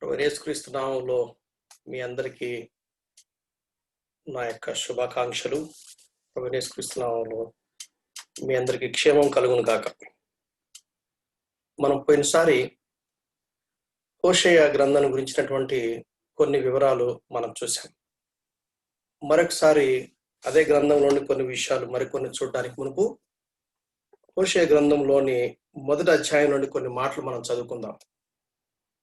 ప్రభు యేసుక్రీస్తు నామములో మీ అందరికీ నా యొక్క శుభాకాంక్షలు. ప్రభు యేసుక్రీస్తు నామములో మీ అందరికీ క్షేమం కలుగును గాక. మనం పోయినసారి హోషేయ గ్రంథం గురించినటువంటి కొన్ని వివరాలు మనం చూసాం. మరొకసారి అదే గ్రంథంలోని కొన్ని విషయాలు మరికొన్ని చూడడానికి మునుపు హోషేయ గ్రంథంలోని మొదటి అధ్యాయం నుండి కొన్ని మాటలు మనం చదువుకుందాం.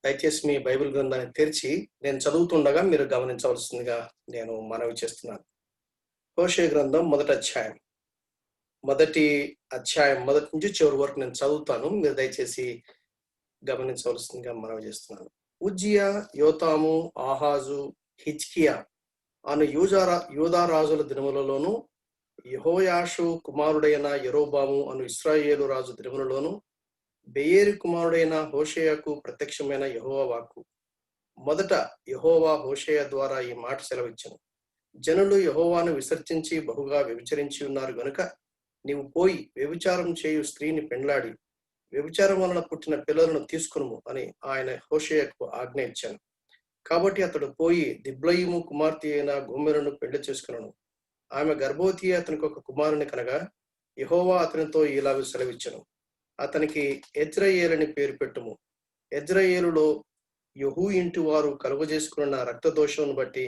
దయచేసి మీ బైబిల్ గ్రంథాన్ని తెరిచి నేను చదువుతుండగా మీరు గమనించవలసిందిగా నేను మనవి చేస్తున్నాను. హోషేయ గ్రంథం మొదటి అధ్యాయం మొదటి నుంచి చివరి వరకు నేను చదువుతాను. మీరు దయచేసి గమనించవలసిందిగా మనవి చేస్తున్నాను. ఉజ్జియా, యోతాము, ఆహాజు, హిజ్కియా అను యూదా రాజుల దినములలోను, యెహోయాషు కుమారుడైన యెరోబాము అను ఇశ్రాయేలు రాజు దినములలోను, బెయేరు కుమారుడైన హోషేయకు ప్రత్యక్షమైన యెహోవా వాక్కు. మొదట యెహోవా హోషేయ ద్వారా ఈ మాట సెలవిచ్చెను. జనులు యెహోవాను విసర్జించి బహుగా వ్యభిచరించి ఉన్నారు గనుక నీవు పోయి వ్యభిచారం చేయు స్త్రీని పెండ్లాడి వ్యభిచారం వలన పుట్టిన పిల్లలను తీసుకును అని ఆయన హోషేయకు ఆజ్ఞ ఇచ్చాను. కాబట్టి అతడు పోయి దిబ్లయిము కుమార్తె అయిన గోమెరును పెళ్లి చేసుకున్నాను. ఆమె గర్భవతి అతనికి ఒక కుమారుని కనగా యెహోవా అతనితో ఇలాగ సెలవిచ్చెను. అతనికి ఎజ్రయేలని పేరు పెట్టుము. ఎజ్రయేలులో యెహూ ఇంటి వారు కలుగజేసుకున్న రక్తదోషమును బట్టి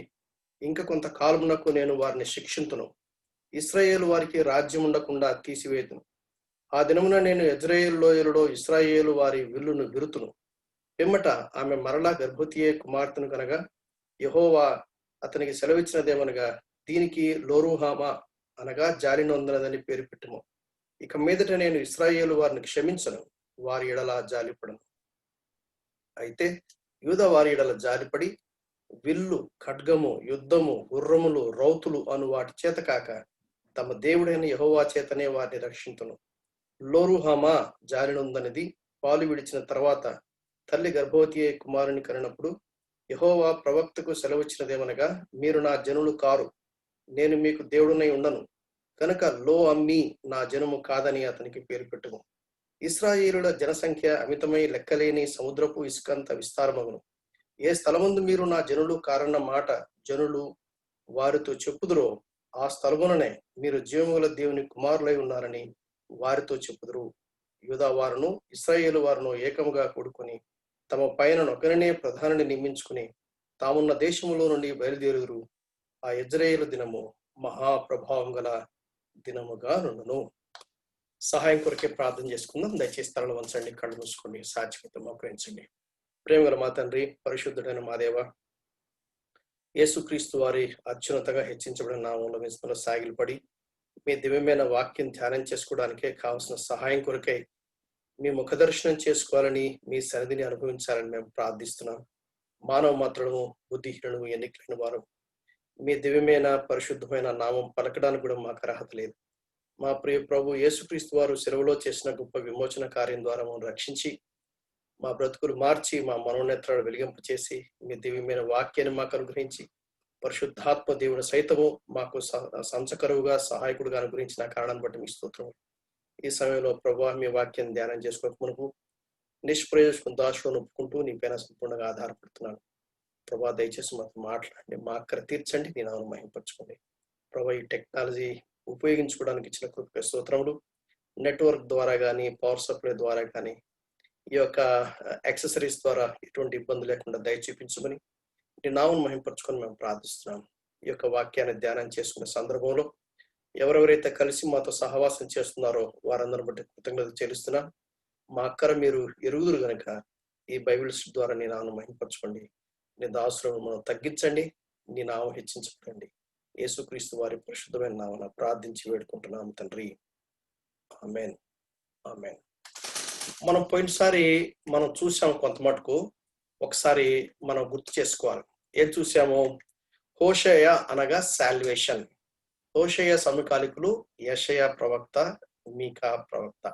ఇంకా కొంత కాలమునకు నేను వారిని శిక్షింతును. ఇశ్రాయేలు వారికి రాజ్యం ఉండకుండా తీసివేతును. ఆ దినమున నేను యెజ్రెయేలు లోయలలో ఇశ్రాయేలు వారి విల్లును విరుతును. పిమ్మట ఆమె మరలా గర్భవతియే కుమార్తెను కనగా యెహోవా అతనికి సెలవిచ్చినదేమనగా దీనికి లోరుహామా అనగా జాలి నొందనదని పేరు పెట్టుము. ఇక మీదట నేను ఇశ్రాయేలు వారిని క్షమించను, వారి ఎడల జాలిపడను. అయితే యూదా వారి ఎడల జాలిపడి విల్లు, ఖడ్గము, యుద్ధము, గుర్రములు, రౌతులు అను వాటి చేత కాక తమ దేవుడైన యెహోవా చేతనే వారిని రక్షించును. లోరుహామా జాలినొందనిది పాలు విడిచిన తర్వాత తల్లి గర్భవతి అయి కుమారుని కనినప్పుడు యెహోవా ప్రవక్తకు సెలవిచ్చినదేమనగా మీరు నా జనులు కారు, నేను మీకు దేవుడునై ఉండను కనుక లో అమ్మి నా జనము కాదని అతనికి పేరు పెట్టుము. ఇశ్రాయేలుల జనసంఖ్య అమితమై లెక్కలేని సముద్రపు ఇసుకంత విస్తారమగును. ఏ స్థలమందు మీరు నా జనులు కారన్న మాట జనులు వారితో చెప్పుదురో ఆ స్థలముననే మీరు జీవముగల దేవుని కుమారులై ఉన్నారని వారితో చెప్పుదురు. యూదా వారును ఇశ్రాయేలు వారును ఏకముగా కూడుకొని తమ పైన ఒకరినే ప్రధానిని నియమించుకుని తామున్న దేశములో నుండి బయలుదేరుదురు. ఆ యెజ్రెయేలు దినము మహాప్రభావం గల దినముగా నుండును. సహాయం కొరకే ప్రార్థన చేసుకుందాం. దయచేసి తలలు వంచండి, కళ్ళు మూసుకోండి, సాక్షితో మోకరించండి. ప్రేమగల మా తండ్రి, పరిశుద్ధుడైన మా దేవ, యేసుక్రీస్తు వారి అత్యున్నతగా హెచ్చించబడిన నామంలో మీ సాగిలపడి మీ దివ్యమైన వాక్యం ధ్యానం చేసుకోవడానికే కావలసిన సహాయం కొరకై మీ ముఖదర్శనం చేసుకోవాలని, మీ సన్నిధిని అనుభవించాలని మేము ప్రార్థిస్తున్నాం. మానవ మాత్రము, బుద్ధిహీనుడు, ఎన్నికైన వారు మీ దివ్యమైన పరిశుద్ధమైన నామం పలకడానికి కూడా మాకు అర్హత లేదు. మా ప్రియ ప్రభు యేసుక్రీస్తు వారు సెలవులో చేసిన గొప్ప విమోచన కార్యం ద్వారా మమ్మల్ని రక్షించి మా బ్రతుకులు మార్చి మా మనోనేత్రాలు వెలిగింపు చేసి మీ దివ్యమైన వాక్యాన్ని మాకు అనుగ్రహించి పరిశుద్ధాత్మ దేవుని సైతము మాకు సంచకరువుగా సహాయకుడుగా అనుగ్రహించిన కారణాన్ని బట్టి మీ స్తోత్రం. ఈ సమయంలో ప్రభు మీ వాక్యాన్ని ధ్యానం చేసుకోక మునుపు నిష్ప్రయోజన దాసులను ఒప్పుకుంటూ నీ పైన సంపూర్ణంగా ఆధారపడుతున్నాను. ప్రభా దయచేసి మాకు మాట్లాడండి, మా అక్కర తీర్చండి, నీ నామమును మహిమపరచుకోండి. ప్రభా ఈ టెక్నాలజీ ఉపయోగించుకోవడానికి ఇచ్చిన కృప స్తోత్రములు. నెట్వర్క్ ద్వారా కానీ, పవర్ సప్లై ద్వారా కానీ, ఈ యొక్క యాక్సెసరీస్ ద్వారా ఎటువంటి ఇబ్బంది లేకుండా దయ చూపించమని నీ నామమును మహిమపరచుకొని మేము ప్రార్థిస్తున్నాం. ఈ యొక్క వాక్యాన్ని ధ్యానం చేసుకునే సందర్భంలో ఎవరెవరైతే కలిసి మాతో సహవాసం చేస్తున్నారో వారందరిని బట్టి కృతజ్ఞతలు చెల్లిస్తున్నాం. మా అక్కర మీరు ఎరుగుదురు కనుక ఈ బైబిల్స్ ద్వారా నీ నామమును మహిమపరచుకోండి. నీ దాసులను మనం తగ్గించండి, నీ నామం హెచ్చించబడండి. యేసుక్రీస్తు వారి పరిశుద్ధమైన నామమున ప్రార్థించి వేడుకుంటున్నాం తండ్రి, ఆమేన్, ఆమేన్. మనం పోయినసారి మనం చూసాము కొంత మటుకు, ఒకసారి మనం గుర్తు చేసుకోవాలి. ఏం చూసాము? హోషేయ అనగా సాల్వేషన్. హోషేయ సమకాలికులు యెషయా ప్రవక్త, మీకా ప్రవక్త.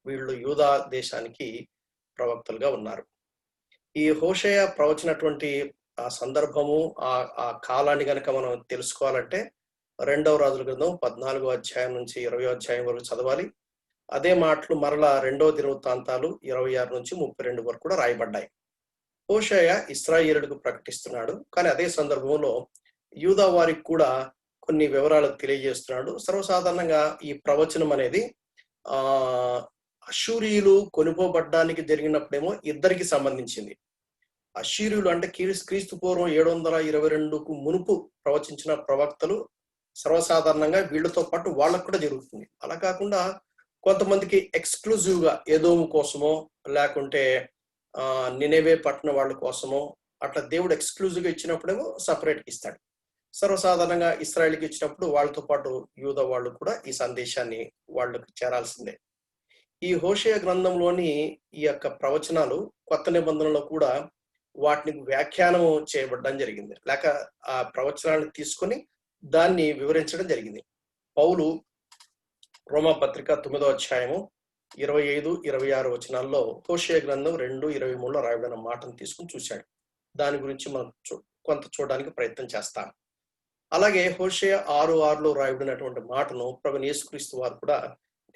వీళ్ళు యూదా దేశానికి ప్రవక్తలుగా ఉన్నారు. ఈ హోషేయ ప్రవచనటువంటి ఆ సందర్భము, ఆ కాలాన్ని కనుక మనం తెలుసుకోవాలంటే 2వ రాజుల గ్రంథం 14వ అధ్యాయం నుంచి 20వ అధ్యాయం వరకు చదవాలి. అదే మాటలు మరలా 2వ దినవృత్తాంతాలు 26 నుంచి 32 వరకు కూడా రాయబడ్డాయి. హోషేయ ఇశ్రాయేలుకు ప్రకటిస్తున్నాడు. కానీ అదే సందర్భంలో యూదా వారికి కూడా కొన్ని వివరాలు తెలియజేస్తున్నాడు. సర్వసాధారణంగా ఈ ప్రవచనం అనేది ఆ అష్షూరీయులు కొనుక్కోబడ్డానికి జరిగినప్పుడేమో ఇద్దరికి సంబంధించింది. అష్షూరీయులు అంటే క్రీస్తు పూర్వం 722కు మునుపు ప్రవచించిన ప్రవక్తలు సర్వసాధారణంగా వీళ్ళతో పాటు వాళ్ళకు కూడా జరుగుతుంది. అలా కాకుండా కొంతమందికి ఎక్స్క్లూజివ్ గా ఏదోము కోసమో లేకుంటే నినెవే పట్టణ వాళ్ళ కోసమో అట్లా దేవుడు ఎక్స్క్లూజివ్ గా ఇచ్చినప్పుడేమో సపరేట్ ఇస్తాడు. సర్వసాధారణంగా ఇశ్రాయేలుకి ఇచ్చినప్పుడు వాళ్ళతో పాటు యూదా వాళ్ళు కూడా ఈ సందేశాన్ని వాళ్ళకి చేరాల్సిందే. ఈ హోషేయ గ్రంథంలోని ఈ యొక్క ప్రవచనాలు కొత్త నిబంధనలో కూడా వాటిని వ్యాఖ్యానం చేయబడడం జరిగింది, లేక ఆ ప్రవచనాన్ని తీసుకొని దాన్ని వివరించడం జరిగింది. పౌలు రోమా పత్రిక 9వ అధ్యాయము 25-26 వచనాల్లో హోషేయ గ్రంథం 2:23లో రాయబడిన మాటను తీసుకుని చూశాడు. దాని గురించి మనం కొంత చూడడానికి ప్రయత్నం చేస్తాం. అలాగే హోషేయ 6:6లో రాయబడినటువంటి మాటను ప్రభువైన యేసుక్రీస్తు వారు కూడా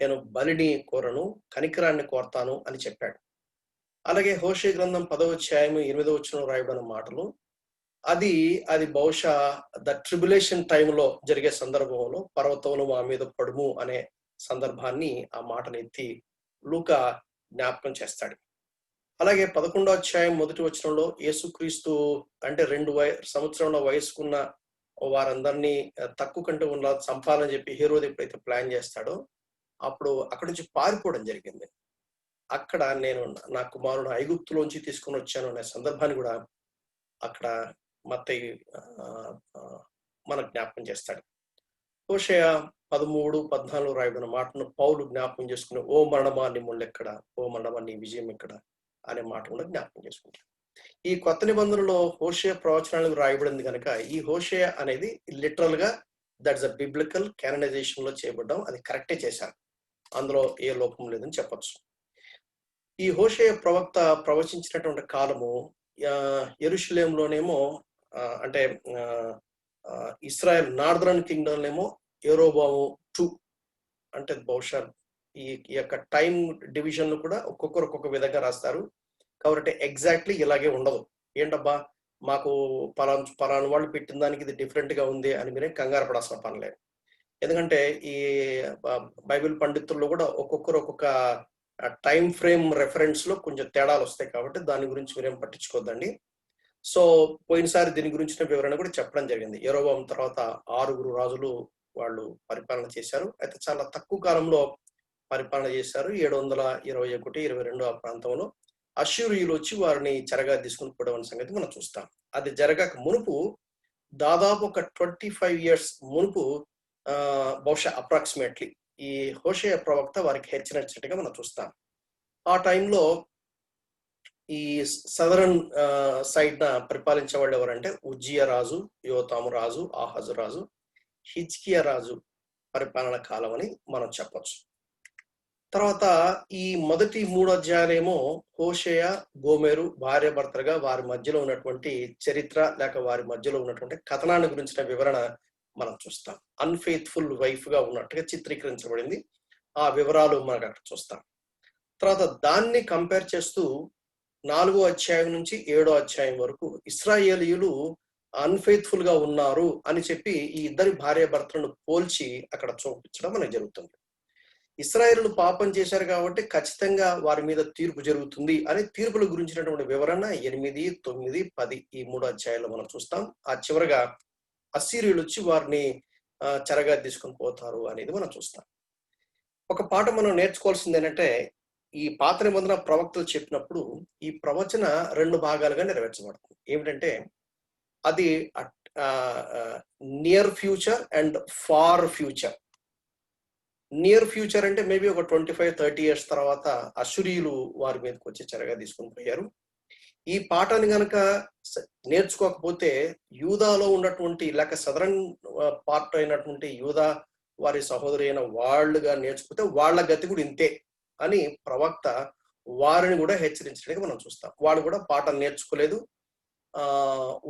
నేను బలిని కోరను, కనికరాన్ని కోరతాను అని చెప్పాడు. అలాగే హోషేయ గ్రంథం 10వ అధ్యాయం 8వ వచనంలో రాయబడిన మాటలు అది బహుశా ద ట్రిబులేషన్ టైంలో జరిగే సందర్భంలో పర్వతంలో మా మీద పడుము అనే సందర్భాన్ని ఆ మాటను ఎత్తి లూకా జ్ఞాపకం చేస్తాడు. అలాగే 11వ అధ్యాయం 1వ వచనంలో యేసుక్రీస్తు అంటే 2 సంవత్సరంలో వయసుకున్న వారందరినీ తక్కువ కంటే ఉన్న చంపాలని చెప్పి హేరోదు ఎప్పుడైతే ప్లాన్ చేస్తాడో అప్పుడు అక్కడి నుంచి పారిపోవడం జరిగింది. అక్కడ నేను నా కుమారుడు ఐగుప్తులోంచి తీసుకుని వచ్చాను అనే సందర్భాన్ని కూడా అక్కడ మత్తయి మనకు జ్ఞాపకం చేస్తాడు. హోషేయ 13-14 రాయబడిన మాటను పౌలు జ్ఞాపకం చేసుకుని ఓ మరణమా నీ ముళ్ళెక్కడ, ఓ మరణమా నీ విజయం ఎక్కడ అనే మాట కూడా జ్ఞాపకం చేసుకుంటాడు. ఈ కొత్త నిబంధనలో హోషేయ ప్రవచనాలకు రాయబడింది కనుక ఈ హోషేయ అనేది లిటరల్ గా దట్స్ అ బిబ్లికల్ క్యాననైజేషన్ లో చేయబడ్డం, అది కరెక్టే చేశారు, అందులో ఏ లోపం లేదని చెప్పచ్చు. ఈ హోషేయ ప్రవక్త ప్రవచించినటువంటి కాలము యెరూషలేంలోనేమో అంటే ఇస్రాయెల్ నార్దర్న్ కింగ్డమ్ ఏమో యెరోబాము 2 అంటే బహుశా ఈ యొక్క టైం డివిజన్ కూడా ఒక్కొక్కరు ఒక్కొక్క విధంగా రాస్తారు కాబట్టి ఎగ్జాక్ట్లీ ఇలాగే ఉండదు. ఏంటబ్బా మాకు పలానా వాళ్ళు పెట్టిన దానికి ఇది డిఫరెంట్ గా ఉంది అని మీరే కంగారు పడాల్సిన పనిలేదు. ఎందుకంటే ఈ బైబిల్ పండితుల్లో కూడా ఒక్కొక్కరు ఒక్కొక్క టైం ఫ్రేమ్ రెఫరెన్స్ లో కొంచెం తేడాలు వస్తాయి కాబట్టి దాని గురించి మీరేం పట్టించుకోవద్దండి. సో పోయినసారి దీని గురించిన వివరణ కూడా చెప్పడం జరిగింది. యెరోబాము తర్వాత 6 రాజులు వాళ్ళు పరిపాలన చేశారు. అయితే చాలా తక్కువ కాలంలో పరిపాలన చేశారు. 721-22 ఆ ప్రాంతంలో అష్షూరీయులు వచ్చి వారిని చెరగా తీసుకుని పోవడం సంగతి మనం చూస్తాం. అది జరగక మునుపు దాదాపు ఒక 25 years మునుపు బహుశా అప్రాక్సిమేట్లీ ఈ హోషేయ ప్రవక్త వారికి హెచ్చరించినట్టుగా మనం చూస్తాం. ఆ టైంలో ఈ సదరన్ సైడ్ న పరిపాలించే వాళ్ళు ఎవరంటే ఉజ్జియా రాజు, యోతాము రాజు, ఆహాజు రాజు, హిజ్కియా రాజు పరిపాలన కాలం అని మనం చెప్పచ్చు. తర్వాత ఈ మొదటి 3 అధ్యాయాలేమో హోషేయ, గోమెరు భార్య భర్తలుగా వారి మధ్యలో ఉన్నటువంటి చరిత్ర లేక వారి మధ్యలో ఉన్నటువంటి కథనాన్ని గురించిన వివరణ మనం చూస్తాం. అన్ఫెయిత్ఫుల్ వైఫ్ గా ఉన్నట్టుగా చిత్రీకరించబడింది. ఆ వివరాలు మనకు అక్కడ చూస్తాం. తర్వాత దాన్ని కంపేర్ చేస్తూ 4వ అధ్యాయం నుంచి 7వ అధ్యాయం వరకు ఇశ్రాయేలీయులు అన్ఫెయిత్ఫుల్ గా ఉన్నారు అని చెప్పి ఈ ఇద్దరి భార్య భర్తలను పోల్చి అక్కడ చూపించడం మనకు జరుగుతుంది. ఇశ్రాయేలులు పాపం చేశారు కాబట్టి ఖచ్చితంగా వారి మీద తీర్పు జరుగుతుంది అని తీర్పుల గురించినటువంటి వివరణ 8, 9, 10 ఈ 3 అధ్యాయాల్లో మనం చూస్తాం. ఆ చివరగా అస్సీరీయులు వచ్చి వారిని చెరగా తీసుకొని పోతారు అనేది మనం చూస్తాం. ఒక పాఠం మనం నేర్చుకోవాల్సింది ఏంటంటే ఈ పాత నిబంధన ప్రవక్తలు చెప్పినప్పుడు ఈ ప్రవచన 2 భాగాలుగా నెరవేర్చబడుతుంది. ఏమిటంటే అది near future and far future. Near future అంటే మేబీ ఒక 25-30 years తర్వాత అష్షూరీయులు వారి మీదకి వచ్చి చెరగా తీసుకుని పోయారు. ఈ పాఠాన్ని గనక నేర్చుకోకపోతే యూదాలో ఉన్నటువంటి లేక సదరన్ పార్ట్ అయినటువంటి యూదా వారి సహోదరి అయిన వాళ్ళుగా నేర్చుకుంటే వాళ్ళ గతి కూడా ఇంతే అని ప్రవక్త వారిని కూడా హెచ్చరించడానికి మనం చూస్తాం. వాళ్ళు కూడా పాఠం నేర్చుకోలేదు.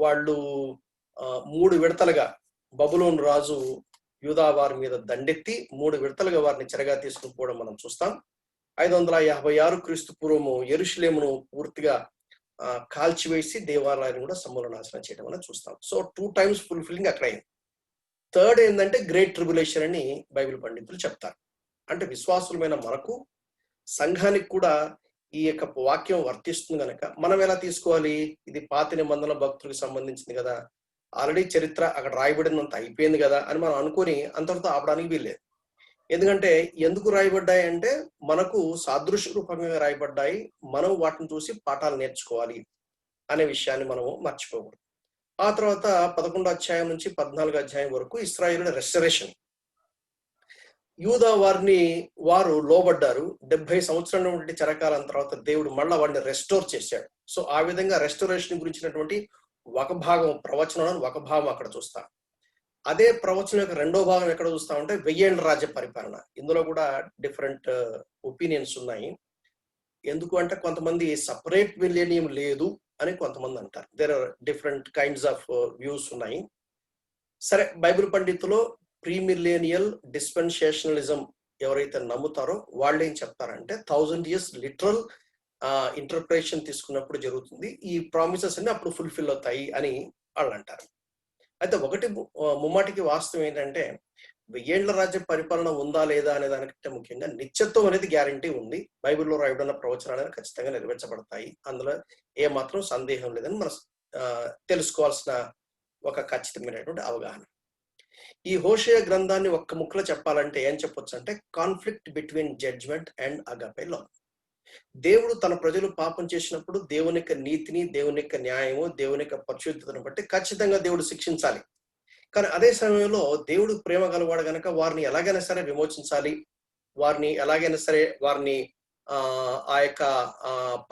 వాళ్ళు 3 విడతలుగా బబులోను రాజు యూదా వారి మీద దండెత్తి 3 విడతలుగా వారిని చెరగా తీసుకుని పోవడం మనం చూస్తాం. 556 క్రీస్తు పూర్వము యెరూషలేమును పూర్తిగా కాల్చివేసి దేవాలయాన్ని కూడా సమూలనాశనం చేయడం అనేది చూస్తాం. సో 2 times ఫుల్ఫిల్లింగ్ అక్కడ అయింది. థర్డ్ ఏంటంటే గ్రేట్ ట్రిబులేషన్ అని బైబిల్ పండితులు చెప్తారు. అంటే విశ్వాసులమైన మనకు, సంఘానికి కూడా ఈ యొక్క వాక్యం వర్తిస్తుంది కనుక మనం ఎలా తీసుకోవాలి? ఇది పాత నిబంధనల భక్తులకు సంబంధించింది కదా, ఆల్రెడీ చరిత్ర అక్కడ రాయబడినంత అయిపోయింది కదా అని మనం అనుకుని అంతటితో ఆపడానికి వీల్లేదు. ఎందుకంటే ఎందుకు రాయబడ్డాయి అంటే మనకు సాదృశ్య రూపంగా రాయబడ్డాయి, మనం వాటిని చూసి పాఠాలు నేర్చుకోవాలి అనే విషయాన్ని మనము మర్చిపోకూడదు. ఆ తర్వాత 11వ అధ్యాయం నుంచి 14వ అధ్యాయం వరకు ఇశ్రాయేలుల రెస్టరేషన్. యూదా వారు లోబడ్డారు. 70 సంవత్సరాల నుండి చెరకాలం తర్వాత దేవుడు మళ్ళా వాడిని రెస్టోర్ చేశాడు. సో ఆ విధంగా రెస్టోరేషన్ గురించినటువంటి ఒక భాగం ప్రవచనం, ఒక భాగం అక్కడ చూస్తాం. అదే ప్రవచనం యొక్క రెండో భాగం ఎక్కడ చూస్తామంటే 1000 ఏళ్ల రాజ్య పరిపాలన. ఇందులో కూడా డిఫరెంట్ ఒపీనియన్స్ ఉన్నాయి. ఎందుకు అంటే కొంతమంది సపరేట్ మిలేనియం లేదు అని కొంతమంది అంటారు. There are different kinds of views ఉన్నాయి. సరే, బైబిల్ పండితులు ప్రీమిలేనియల్ డిస్పెన్సేషనలిజం ఎవరైతే నమ్ముతారో వాళ్ళు ఏం చెప్తారంటే 1000 years లిటరల్ ఇంటర్ప్రిటేషన్ తీసుకున్నప్పుడు జరుగుతుంది, ఈ ప్రామిసెస్ అన్ని అప్పుడు ఫుల్ఫిల్ అవుతాయి అని వాళ్ళు అంటారు. అయితే ఒకటి ముమ్మాటికి వాస్తవం ఏంటంటే 1000 ఏళ్ల రాజ్య పరిపాలన ఉందా లేదా అనే దానికంటే ముఖ్యంగా నిత్యత్వం అనేది గ్యారంటీ ఉంది. బైబిల్లో రాయబడిన ప్రవచనాలు అనేది ఖచ్చితంగా నెరవేర్చబడతాయి, అందులో ఏమాత్రం సందేహం లేదని మనం తెలుసుకోవాల్సిన ఒక ఖచ్చితమైనటువంటి అవగాహన. ఈ హోషేయ గ్రంథాన్ని ఒక్క ముక్కలో చెప్పాలంటే ఏం చెప్పొచ్చు అంటే conflict between judgement and agape love. దేవుడు తన ప్రజలు పాపం చేసినప్పుడు దేవుని యొక్క నీతిని, దేవుని యొక్క న్యాయము, దేవుని యొక్క పరిశుద్ధతను బట్టి ఖచ్చితంగా దేవుడు శిక్షించాలి. కానీ అదే సమయంలో దేవుడు ప్రేమ గలవాడు గనక వారిని ఎలాగైనా సరే విమోచించాలి, వారిని ఎలాగైనా సరే వారిని ఆ యొక్క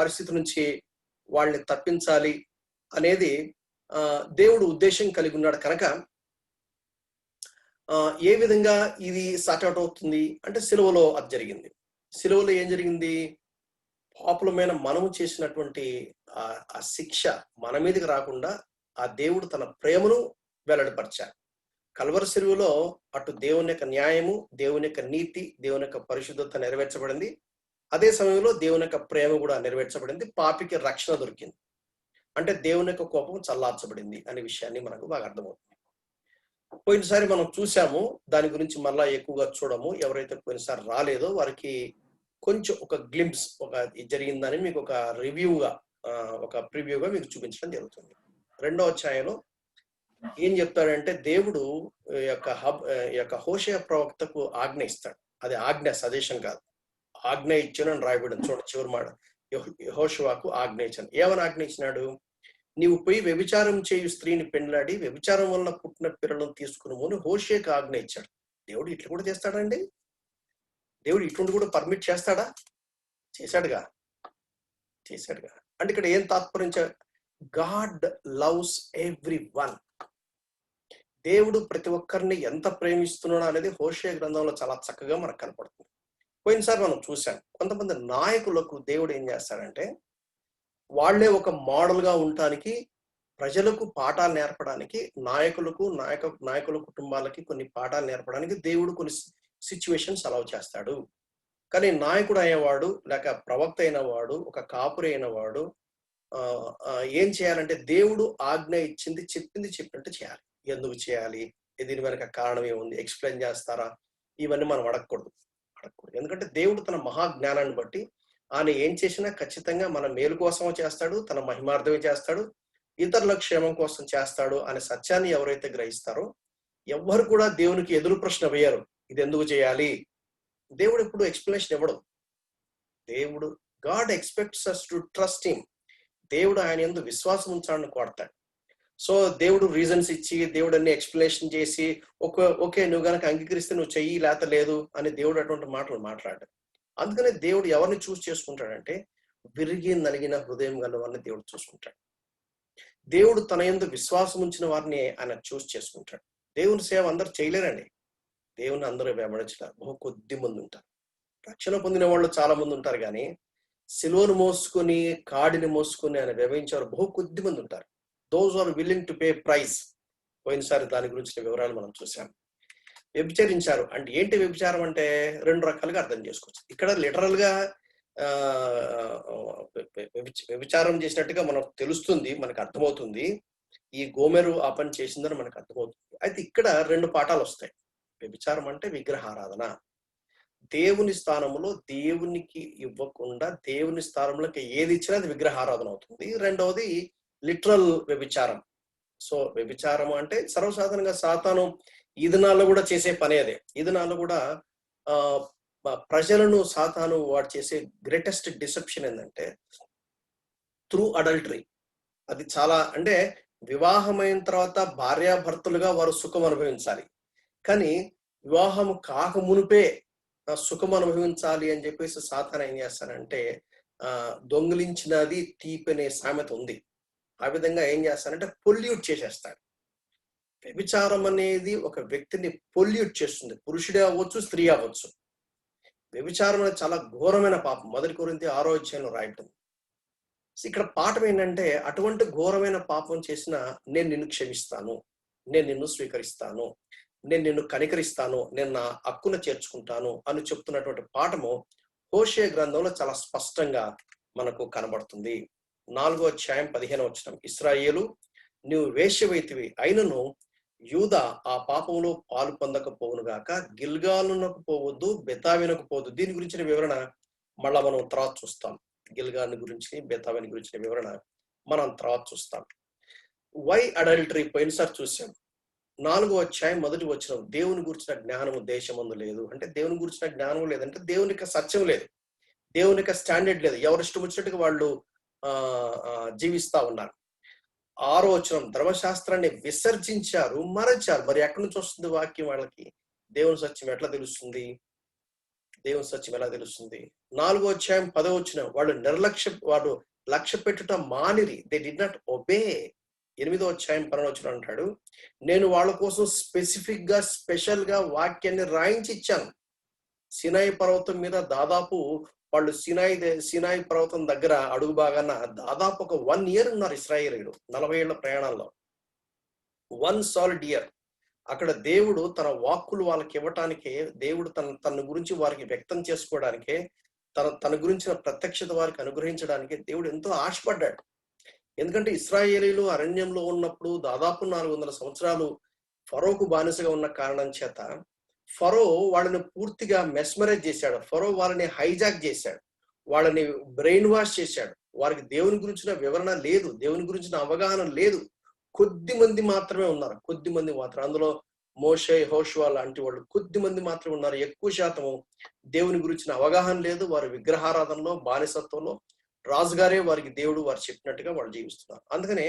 పరిస్థితి నుంచి వాళ్ళని తప్పించాలి అనేది దేవుడు ఉద్దేశం కలిగి ఉన్నాడు. కనుక ఏ విధంగా ఇది సార్ట్అవుట్ అవుతుంది అంటే సిలువలో అది జరిగింది. సిలువలో ఏం జరిగింది? పాపులమైన మనము చేసినటువంటి ఆ శిక్ష మన మీదకి రాకుండా ఆ దేవుడు తన ప్రేమను వెల్లడిపరిచారు. కల్వరి సిలువలో అటు దేవుని యొక్క న్యాయము, దేవుని యొక్క నీతి, దేవుని యొక్క పరిశుద్ధత నెరవేర్చబడింది. అదే సమయంలో దేవుని యొక్క ప్రేమ కూడా నెరవేర్చబడింది. పాపికి రక్షణ దొరికింది. అంటే దేవుని యొక్క కోపం చల్లార్చబడింది అనే విషయాన్ని మనకు బాగా అర్థమవుతుంది. పోయినసారి మనం చూసాము, దాని గురించి మళ్ళా ఎక్కువగా చూడము. ఎవరైతే పోయినసారి రాలేదో వారికి కొంచెం ఒక గ్లింప్స్ జరిగిందని మీకు ఒక రివ్యూగా, ఒక ప్రివ్యూగా మీకు చూపించడం జరుగుతుంది. 2వ అధ్యాయంలో ఏం చెప్తాడంటే దేవుడు యొక్క హోషేయ ప్రవక్తకు ఆజ్ఞ ఇస్తాడు. అది ఆజ్ఞ, సజెషన్ కాదు. ఆజ్ఞ ఇచ్చాను అని రాయబడింది. చూడ చివరి మాట, యెహోషువకు ఆజ్ఞ ఇచ్చాను. ఏమని ఆజ్ఞ ఇచ్చినాడు? నీవు పోయి వ్యభిచారం చేయు స్త్రీని పెండ్లాడి వ్యభిచారం వల్ల పుట్టిన పిల్లలను తీసుకుని హోషేయకు ఆజ్ఞ ఇచ్చాడు. దేవుడు ఇట్లా కూడా చేస్తాడండి? దేవుడు ఇటువంటి కూడా పర్మిట్ చేస్తాడా? చేశాడుగా. అంటే ఇక్కడ ఏం తాత్పర్యం? God loves every one. దేవుడు ప్రతి ఒక్కరిని ఎంత ప్రేమిస్తున్నాడు అనేది హోషేయ గ్రంథంలో చాలా చక్కగా మనకు కనపడుతుంది. పోయినసారి మనం చూసాం, కొంతమంది నాయకులకు దేవుడు ఏం చేస్తాడంటే వాళ్లే ఒక మోడల్ గా ఉండటానికి, ప్రజలకు పాఠాలు నేర్పడానికి, నాయకుల కుటుంబాలకి కొన్ని పాఠాలు నేర్పడానికి దేవుడు కొన్ని సిచ్యువేషన్స్ అలౌ చేస్తాడు. కానీ నాయకుడు అయ్యేవాడు, లేక ప్రవక్త అయిన వాడు, ఒక కాపురి అయిన వాడు ఏం చేయాలంటే దేవుడు ఆజ్ఞ ఇచ్చింది, చెప్పింది చెప్పినట్టు చేయాలి. ఎందుకు చేయాలి, దీని వెనక కారణం ఏముంది, ఎక్స్ప్లెయిన్ చేస్తారా, ఇవన్నీ మనం అడగకూడదు. ఎందుకంటే దేవుడు తన మహాజ్ఞానాన్ని బట్టి ఆయన ఏం చేసినా ఖచ్చితంగా మన మేలు కోసమే చేస్తాడు, తన మహిమార్థమే చేస్తాడు, ఇతరుల క్షేమం కోసం చేస్తాడు అనే సత్యాన్ని ఎవరైతే గ్రహిస్తారో ఎవ్వరు కూడా దేవునికి ఎదురు ప్రశ్న వేయరు, ఇది ఎందుకు చేయాలి. దేవుడు ఎప్పుడు ఎక్స్ప్లెనేషన్ ఇవ్వడు. దేవుడు God expects us to trust him. దేవుడు ఆయన యందు విశ్వాసం ఉంచాలని కోరతాడు. సో దేవుడు రీజన్స్ ఇచ్చి, దేవుడు అన్ని ఎక్స్ప్లెనేషన్ చేసి ఓకే నువ్వు కనుక అంగీకరిస్తే నువ్వు చెయ్యి, లేత లేదు అని దేవుడు అటువంటి మాటలు మాట్లాడాడు. అందుకనే దేవుడు ఎవరిని చూస్ చేసుకుంటాడంటే విరిగి నలిగిన హృదయం గల వారిని దేవుడు చూసుకుంటాడు. దేవుడు తన యందు విశ్వాసం ఉంచిన వారిని ఆయన చూస్ చేసుకుంటాడు. దేవుని సేవ అందరూ చేయలేరండి. దేవుని అందరూ వెంబడించలేరు. బహు కొద్ది మంది ఉంటారు. రక్షణ పొందిన వాళ్ళు చాలా మంది ఉంటారు, కానీ సిలువను మోసుకొని, కాడిని మోసుకొని ఆయన వ్యవహరించేవారు బహు కొద్ది మంది ఉంటారు. Those are willing to pay price. పోయినసారి దాని గురించిన వివరాలు మనం చూసాం. వ్యభిచరించారు అంటే ఏంటి? వ్యభిచారం అంటే 2 రకాలుగా అర్థం చేసుకోవచ్చు. ఇక్కడ లిటరల్ గా వ్యభిచారం చేసినట్టుగా మనకు తెలుస్తుంది, మనకు అర్థమవుతుంది. ఈ గోమెరు ఆ పని చేసిందని మనకు అర్థమవుతుంది. అయితే ఇక్కడ 2 పాఠాలు వస్తాయి. వ్యభిచారం అంటే విగ్రహారాధన. దేవుని స్థానంలో దేవునికి ఇవ్వకుండా దేవుని స్థానంలోకి ఏది ఇచ్చినా అది విగ్రహారాధన అవుతుంది. రెండవది లిటరల్ వ్యభిచారం. సో వ్యభిచారం అంటే సర్వసాధారణంగా సాతాను ఈ దినాల్లో కూడా చేసే పనే అదే. ఈ దినాల్లో కూడా ప్రజలను సాతాను వాడు చేసే గ్రేటెస్ట్ డిసెప్షన్ ఏంటంటే త్రూ అడల్టరీ. అది చాలా అంటే వివాహమైన తర్వాత భార్యాభర్తలుగా వారు సుఖం అనుభవించాలి. కానీ వివాహం కాక మునిపే సుఖం అనుభవించాలి అని చెప్పేసి సాతాను ఏం చేస్తానంటే దొంగిలించినది తీపి అనే సామెత ఉంది. ఆ విధంగా ఏం చేస్తానంటే పొల్యూట్ చేసేస్తాడు. వ్యభిచారం అనేది ఒక వ్యక్తిని పొల్యూట్ చేస్తుంది. పురుషుడే అవ్వచ్చు, స్త్రీ అవ్వచ్చు. వ్యభిచారం అనేది చాలా ఘోరమైన పాపం. 1 కొరింథీ 6వ అధ్యాయంలో రాయటం. ఇక్కడ పాఠం ఏంటంటే అటువంటి ఘోరమైన పాపం చేసిన నేను నిన్ను క్షమిస్తాను, నేను నిన్ను స్వీకరిస్తాను, నేను నిన్ను కనికరిస్తాను, నేను నా హక్కును చేర్చుకుంటాను అని చెప్తున్నటువంటి పాఠము హోషేయ గ్రంథంలో చాలా స్పష్టంగా మనకు కనబడుతుంది. 4వ అధ్యాయం 15వ వచనం. ఇశ్రాయేలు, నీవు వేశ్యవైతివి అయినను యూదా ఆ పాపంలో పాలు పొందకపోవును గాక, గిల్గాలునకు పోవద్దు, బెతావినకు పోవద్దు. దీని గురించిన వివరణ మళ్ళా మనం తర్వాత చూస్తాం. గిల్గాల్ గురించి, బెతావిని గురించిన వివరణ మనం తర్వాత చూస్తాం. వై అడల్టరీ పోయినసారి చూసాం. 4వ అధ్యాయం 1వ వచనం. దేవుని గురించిన జ్ఞానము దేశమందు లేదు అంటే దేవుని గురించిన జ్ఞానం లేదంటే దేవుని యొక్క సత్యం లేదు, దేవుని యొక్క స్టాండర్డ్ లేదు. ఎవరిష్టం వచ్చినట్టుగా వాళ్ళు జీవిస్తా ఉన్నారు. 6వ వచనం. ధర్మశాస్త్రాన్ని విసర్జించారు, మరచారు. మరి ఎక్కడి నుంచి వస్తుంది వాక్యం వాళ్ళకి? దేవుని సత్యం ఎట్లా తెలుస్తుంది? దేవుని సత్యం ఎలా తెలుస్తుంది? 4వ అధ్యాయం 10వ వచనం. వాడు లక్ష్య పెట్టుట మానిరి. They did not obey. 8వ అధ్యాయం 12వ వచనం అంటాడు, నేను వాళ్ళ కోసం స్పెసిఫిక్ గా స్పెషల్ గా వాక్యాన్ని రాయించి ఇచ్చాను. సినాయి పర్వతం మీద దాదాపు వాళ్ళు సినాయి పర్వతం దగ్గర అడుగు భాగాన దాదాపు ఒక 1 year ఉన్నారు ఇశ్రాయేలీయులు. 40 ఏళ్ల ప్రయాణంలో 1 solid year. అక్కడ దేవుడు తన వాక్కులు వాళ్ళకి ఇవ్వటానికే, దేవుడు తన గురించి వారికి వ్యక్తం చేసుకోవడానికే, తన గురించిన ప్రత్యక్షత వారికి అనుగ్రహించడానికి దేవుడు ఎంతో ఆశపడ్డాడు. ఎందుకంటే ఇశ్రాయేలీయులు అరణ్యంలో ఉన్నప్పుడు దాదాపు 400 సంవత్సరాలు ఫరోకు బానిసగా ఉన్న కారణం చేత ఫరో వాళ్ళని పూర్తిగా మెస్మరైజ్ చేశాడు. ఫరో వాళ్ళని హైజాక్ చేశాడు, వాళ్ళని బ్రెయిన్ వాష్ చేశాడు. వారికి దేవుని గురించిన వివరణ లేదు, దేవుని గురించిన అవగాహన లేదు. కొద్ది మంది మాత్రమే ఉన్నారు, కొద్ది మంది మాత్రం. అందులో మోషే, యెహోషువ లాంటి వాళ్ళు కొద్ది మంది మాత్రమే ఉన్నారు. ఎక్కువ శాతం దేవుని గురించిన అవగాహన లేదు. వారు విగ్రహారాధనలో, బానిసత్వంలో, రాజుగారే వారికి దేవుడు వారు చెప్పినట్టుగా వాళ్ళు జీవిస్తున్నారు. అందుకనే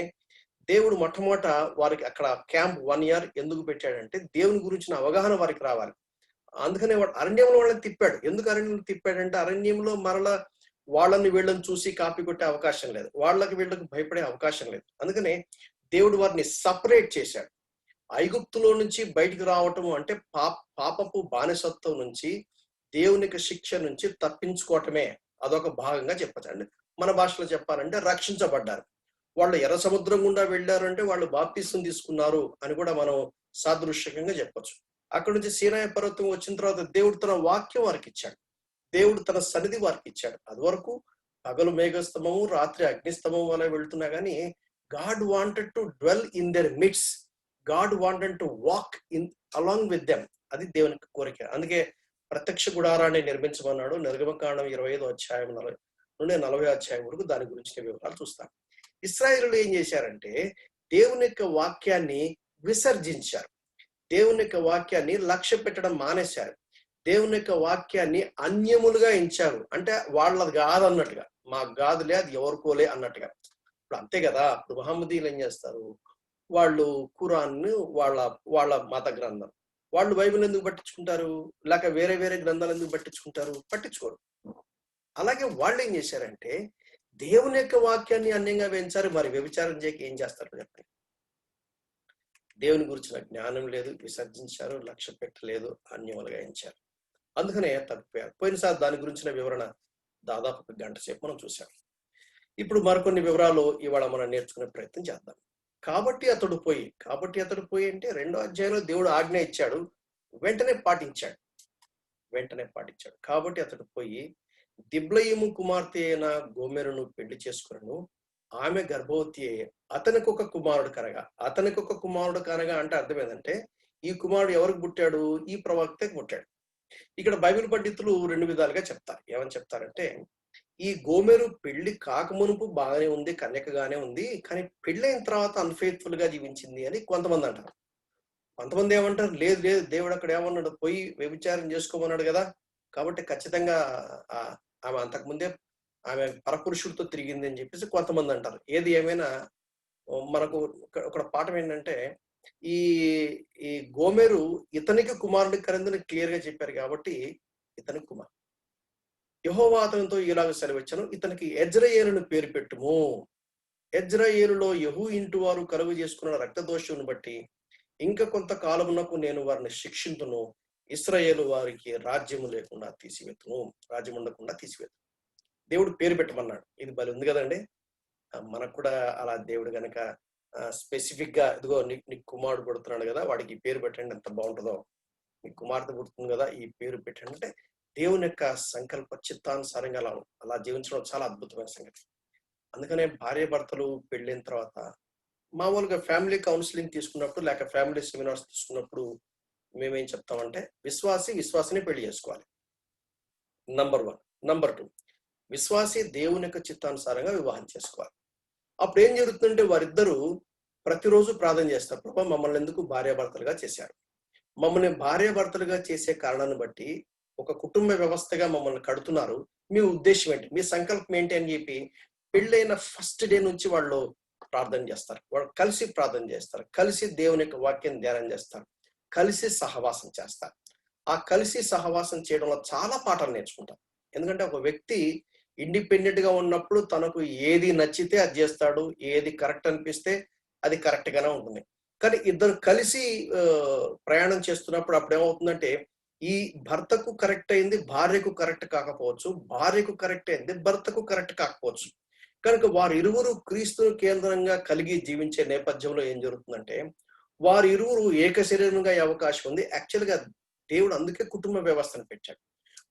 దేవుడు మొట్టమొదట వారికి అక్కడ క్యాంప్ 1 year ఎందుకు పెట్టాడంటే దేవుని గురించిన అవగాహన వారికి రావాలి. అందుకనే వాడు అరణ్యంలో వాళ్ళని తిప్పాడు. ఎందుకు అరణ్యంలో తిప్పాడంటే అరణ్యంలో మరలా వాళ్ళని వీళ్ళని చూసి కాపీ కొట్టే అవకాశం లేదు, వీళ్ళకి భయపడే అవకాశం లేదు. అందుకనే దేవుడు వారిని సపరేట్ చేశాడు. ఐగుప్తులో నుంచి బయటికి రావటం అంటే పాపపు బానిసత్వం నుంచి, దేవునికి శిక్ష నుంచి తప్పించుకోవటమే. అదొక భాగంగా చెప్పచ్చు. అంటే మన భాషలో చెప్పాలంటే రక్షించబడ్డారు. వాళ్ళు ఎర్ర సముద్రం గుండా వెళ్ళారు అంటే వాళ్ళు బాప్తిసం తీసుకున్నారు అని కూడా మనం సాదృశ్యంగా చెప్పొచ్చు. అక్కడ నుంచి సీనాయి పర్వతం వచ్చిన తర్వాత దేవుడు తన వాక్యం వారికి ఇచ్చాడు, దేవుడు తన సన్నిధి వారికి ఇచ్చాడు. అది వరకు పగలు మేఘస్తంభము, రాత్రి అగ్నిస్తంభం వల్ల వెళ్తున్నా కానీ God wanted to dwell in their mids. God wanted to walk in along with them. అది దేవుని కోరిక. అందుకే ప్రత్యక్ష గుడారాన్ని నిర్మించమన్నాడు. నిర్గమకాండం 25వ అధ్యాయం నుండి 40వ అధ్యాయం వరకు దాని గురించిన వివరాలు చూస్తాం. ఇశ్రాయేలీయులు ఏం చేశారంటే దేవుని యొక్క వాక్యాన్ని విసర్జించారు, దేవుని యొక్క వాక్యాన్ని లక్ష్య పెట్టడం మానేశారు, దేవుని యొక్క వాక్యాన్ని అన్యములుగా ఎంచారు. అంటే వాళ్ళది కాదన్నట్టుగా, మాకు కాదులే, అది ఎవరికోలే అన్నట్టుగా. ఇప్పుడు అంతే కదా. ఇప్పుడు మహమ్మదీయులు ఏం చేస్తారు, వాళ్ళు ఖురాన్ వాళ్ళ మత గ్రంథం, వాళ్ళు బైబిల్ ఎందుకు పట్టించుకుంటారు? లేక వేరే వేరే గ్రంథాలు ఎందుకు పట్టించుకుంటారు? పట్టించుకోరు. అలాగే వాళ్ళు ఏం చేశారంటే దేవుని యొక్క వాక్యాన్ని అన్యంగా వేయించారు. మరి వ్యభిచారం చేయక ఏం చేస్తారు చెప్పండి? దేవుని గురించిన జ్ఞానం లేదు, విసర్జించారు, లక్ష్య పెట్టలేదు, అన్యములుగా ఎంచారు. అందుకనే తప్పిపోయారు. పోయినసారి దాని గురించిన వివరణ దాదాపు 1 గంట సేపు మనం చూసాం. ఇప్పుడు మరికొన్ని వివరాలు ఇవాళ మనం నేర్చుకునే ప్రయత్నం చేద్దాం. కాబట్టి అతడు పోయి అంటే 2వ అధ్యాయంలో దేవుడు ఆజ్ఞ ఇచ్చాడు, వెంటనే పాటించాడు. కాబట్టి అతడు పోయి దిబ్లయీము కుమార్తె అయిన గోమెరును పెళ్లి చేసుకున్నాను. ఆమె గర్భవతి అయ్యి అతనికి ఒక కుమారుడు కనగా, అతనికి ఒక కుమారుడు కనగా అంటే అర్థం ఏంటంటే, ఈ కుమారుడు ఎవరికి పుట్టాడు? ఈ ప్రవక్తకి పుట్టాడు. ఇక్కడ బైబిల్ పండితులు 2 విధాలుగా చెప్తారు. ఏమని చెప్తారంటే, ఈ గోమెరు పెళ్లి కాకమునుపు బాగానే ఉంది, కన్యకగానే ఉంది. కానీ పెళ్ళైన తర్వాత అన్‌ఫెయిత్‌ఫుల్ గా జీవించింది అని కొంతమంది అంటారు. కొంతమంది ఏమంటారు, లేదు లేదు దేవుడు అక్కడ ఏమన్నాడు, పోయి వ్యభిచారం చేసుకోమన్నాడు గదా! కాబట్టి ఖచ్చితంగా ఆమె అంతకుముందే ఆమె పరపురుషుడితో తిరిగింది అని చెప్పేసి కొంతమంది అంటారు. ఏది ఏమైనా మనకు ఒక పాఠం ఏంటంటే, ఈ ఈ గోమెరు ఇతనికి కుమారుడికి కరిందని క్లియర్‌గా చెప్పారు కాబట్టి ఇతనికి కుమారుడు. యెహోవా అతనితో ఇలాగ సెలవిచ్చెను, ఇతనికి యెజ్రెయేలును పేరు పెట్టుము. యెజ్రెయేలులో యెహూ ఇంటి వారు కలుగ చేసుకున్న రక్తదోషమును బట్టి ఇంక కొంత కాలమునకు నేను వారిని శిక్షింతును. ఇశ్రాయేలు వారికి రాజ్యము లేకుండా తీసివేతును. రాజ్యం ఉండకుండా తీసివేతును. దేవుడు పేరు పెట్టమన్నాడు. ఇది భలే ఉంది గదండీ! మనకు కూడా అలా దేవుడు గనక స్పెసిఫిక్‌గా ఇదిగో నీకు కుమారుడు పుడుతున్నాడు గదా! వాడికి ఈ పేరు పెట్టండి ఎంత బావుంటదో. మీకు కుమార్తె పుడుతుంది గదా! ఈ పేరు పెట్టండి అంటే దేవుని యొక్క సంకల్ప చిత్తానుసారంగా అలా జీవించడం చాలా అద్భుతమైన సంగతి. అందుకనే భార్యాభర్తలు పెళ్ళైన తర్వాత మామూలుగా ఫ్యామిలీ కౌన్సిలింగ్ తీసుకున్నప్పుడు, లేక ఫ్యామిలీ సెమినార్స్ తీసుకున్నప్పుడు మేమేం చెప్తామంటే, విశ్వాసిని పెళ్లి చేసుకోవాలి. నంబర్ 1. నంబర్ 2, విశ్వాసి దేవుని యొక్క చిత్తానుసారంగా వివాహం చేసుకోవాలి. అప్పుడేం జరుగుతుందంటే వారిద్దరూ ప్రతిరోజు ప్రార్థన చేస్తారు. ప్రభా మమ్మల్ని ఎందుకు భార్యాభర్తలుగా చేశారు? మమ్మల్ని భార్యాభర్తలుగా చేసే కారణాన్ని బట్టి ఒక కుటుంబ వ్యవస్థగా మమ్మల్ని కడుతున్నారు. మీ ఉద్దేశ్యం ఏంటి? మీ సంకల్పం ఏంటి? అని చెప్పి పెళ్ళైన ఫస్ట్ డే నుంచి వాళ్ళు ప్రార్థన చేస్తారు. వాళ్ళు కలిసి ప్రార్థన చేస్తారు. కలిసి దేవుని యొక్క వాక్యాన్ని ధ్యానం చేస్తారు. కలిసి సహవాసం చేస్తారు. ఆ కలిసి సహవాసం చేయడంలో చాలా పాఠాలు నేర్చుకుంటారు. ఎందుకంటే ఒక వ్యక్తి ఇండిపెండెంట్ గా ఉన్నప్పుడు తనకు ఏది నచ్చితే అది చేస్తాడు. ఏది కరెక్ట్ అనిపిస్తే అది కరెక్ట్ గానే ఉంటుంది. కానీ ఇద్దరు కలిసి ప్రయాణం చేస్తున్నప్పుడు అప్పుడేమవుతుందంటే, ఈ భర్తకు కరెక్ట్ అయింది భార్యకు కరెక్ట్ కాకపోవచ్చు. భార్యకు కరెక్ట్ అయింది భర్తకు కరెక్ట్ కాకపోవచ్చు. కనుక వారిరువురు క్రీస్తును కేంద్రంగా కలిగి జీవించే నేపథ్యంలో ఏం జరుగుతుందంటే, వారిరువురు ఏక శరీరంగా అయ్యే అవకాశం ఉంది. యాక్చువల్‌గా దేవుడు అందుకే కుటుంబ వ్యవస్థను పెట్టాడు.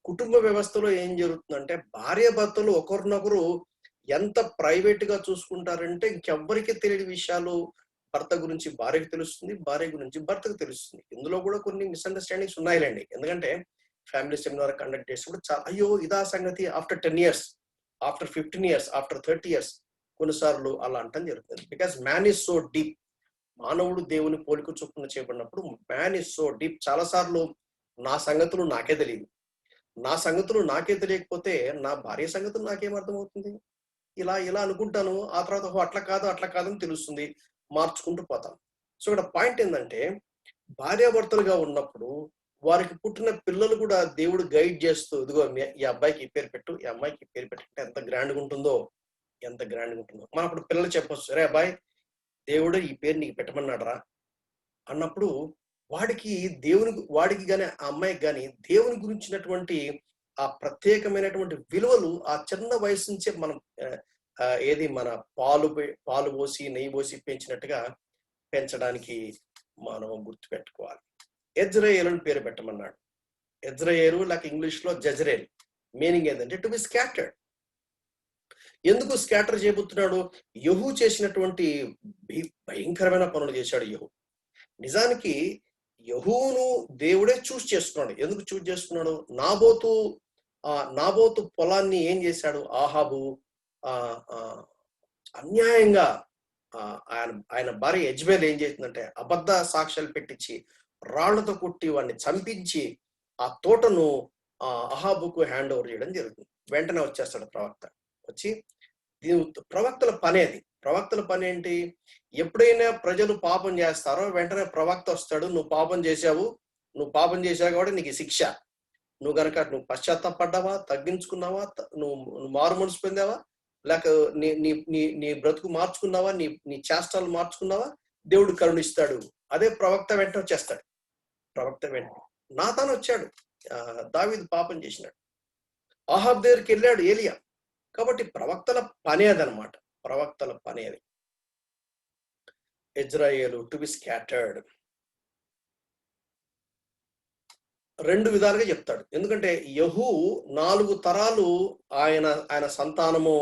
కుటుంబ వ్యవస్థలో ఏం జరుగుతుందంటే, భార్యాభర్తలు ఒకరినొకరు ఎంత ప్రైవేట్‌గా చూసుకుంటారంటే, ఇంకెవ్వరికీ తెలియని విషయాలు భర్త గురించి భార్యకు తెలుస్తుంది. భార్య గురించి భర్తకు తెలుస్తుంది. ఇందులో కూడా కొన్ని మిస్‌అండర్‌స్టాండింగ్స్ ఉన్నాయిలెండి. ఎందుకంటే ఫ్యామిలీ సెమినార్ కండక్ట్ చేసినప్పుడు అయ్యో! ఇదా సంగతి after 10 years, after 15 years, after 30 years కొన్నిసార్లు అలా అనటం జరుగుతుంది. Because man is so deep. మానవుడు దేవుని పోలిక చొప్పున చేయబడినప్పుడు మ్యాన్ ఈస్ సో డీప్. చాలా సార్లు నా సంగతులు నాకే తెలీదు. నా సంగతులు నాకే తెలియకపోతే నా భార్య సంగతులు నాకేం అర్థమవుతుంది? ఇలా ఇలా అనుకుంటాను. ఆ తర్వాత ఓహో! అట్లా కాదని తెలుస్తుంది. మార్చుకుంటూ పోతాను. సో, ఇక్కడ పాయింట్ ఏందంటే, భార్యాభర్తలుగా ఉన్నప్పుడు వారికి పుట్టిన పిల్లలు కూడా దేవుడు గైడ్ చేస్తూ, ఇదిగో ఈ అబ్బాయికి ఈ పేరు పెట్టు, ఈ అమ్మాయికి ఈ పేరు పెట్టు అంటే ఎంత గ్రాండ్‌గా ఉంటుందో, ఎంత గ్రాండ్‌గా ఉంటుందో. మనం అప్పుడు పిల్లలు చెప్పొచ్చు. "అరే అబ్బాయి, దేవుడు ఈ పేరు నీకు పెట్టమన్నాడురా" అన్నప్పుడు వాడికి వాడికి గాని, ఆ అమ్మాయికి గాని దేవుని గురించినటువంటి ఆ ప్రత్యేకమైనటువంటి విలువలు ఆ చిన్న వయసు నుంచే మనం ఏది మన పాలు పోసి, నెయ్యి పోసి పెంచినట్టుగా పెంచడానికి మనం గుర్తుపెట్టుకోవాలి. యెజ్రెయేలు అని పేరు పెట్టమన్నాడు. యెజ్రెయేలు లేక ఇంగ్లీష్‌లో జెజ్రెయేల్. మీనింగ్ ఏందంటే టు బి స్కాటర్డ్. ఎందుకు స్కాటర్ చేయబోతున్నాడు? యెహూ చేసినటువంటి భయంకరమైన పనులు చేశాడు యెహూ. నిజానికి యెహూను దేవుడే చేసుకున్నాడు. ఎందుకు చేసుకున్నాడు? నాబోతు పొలాన్ని ఏం చేశాడు? ఆహాబు అన్యాయంగా ఆయన భార్య యెజ్బెల్ ఏం చేసిందంటే అబద్ధ సాక్ష్యాలు పెట్టించి రాళ్లతో కొట్టి వాడిని చంపించి ఆ తోటను అహాబుకు హ్యాండ్ ఓవర్ చేయడం జరుగుతుంది. వెంటనే వచ్చేస్తాడు ప్రవక్త. వచ్చి ప్రవక్తల పని అది. ప్రవక్తల పని ఏంటి? ఎప్పుడైనా ప్రజలు పాపం చేస్తారో వెంటనే ప్రవక్త వస్తాడు. నువ్వు పాపం చేశావు కాబట్టి నీకు శిక్ష. నువ్వు పశ్చాత్తాపడ్డావా, తగ్గించుకున్నావా, నువ్వు మారు మనసు పొందావా, లేక నీ నీ నీ నీ బ్రతుకు మార్చుకున్నావా, నీ చేష్టలు మార్చుకున్నావా, దేవుడు కరుణిస్తాడు. అదే ప్రవక్త వెంటనే వచ్చేస్తాడు. ప్రవక్త వెంటనే నాతాను వచ్చాడు. దావీదు పాపం చేసినాడు. ఆహాబ్ దగ్గరికి వెళ్ళాడు ఏలియా. కాబట్టి ప్రవక్తల పని అదనమాట. ప్రవక్తల పని అది. యెజ్రెయేలు టు బి స్కాటర్డ్. రెండు విధాలుగా చెప్తాడు. ఎందుకంటే యెహూ 4 తరాలు ఆయన సంతానము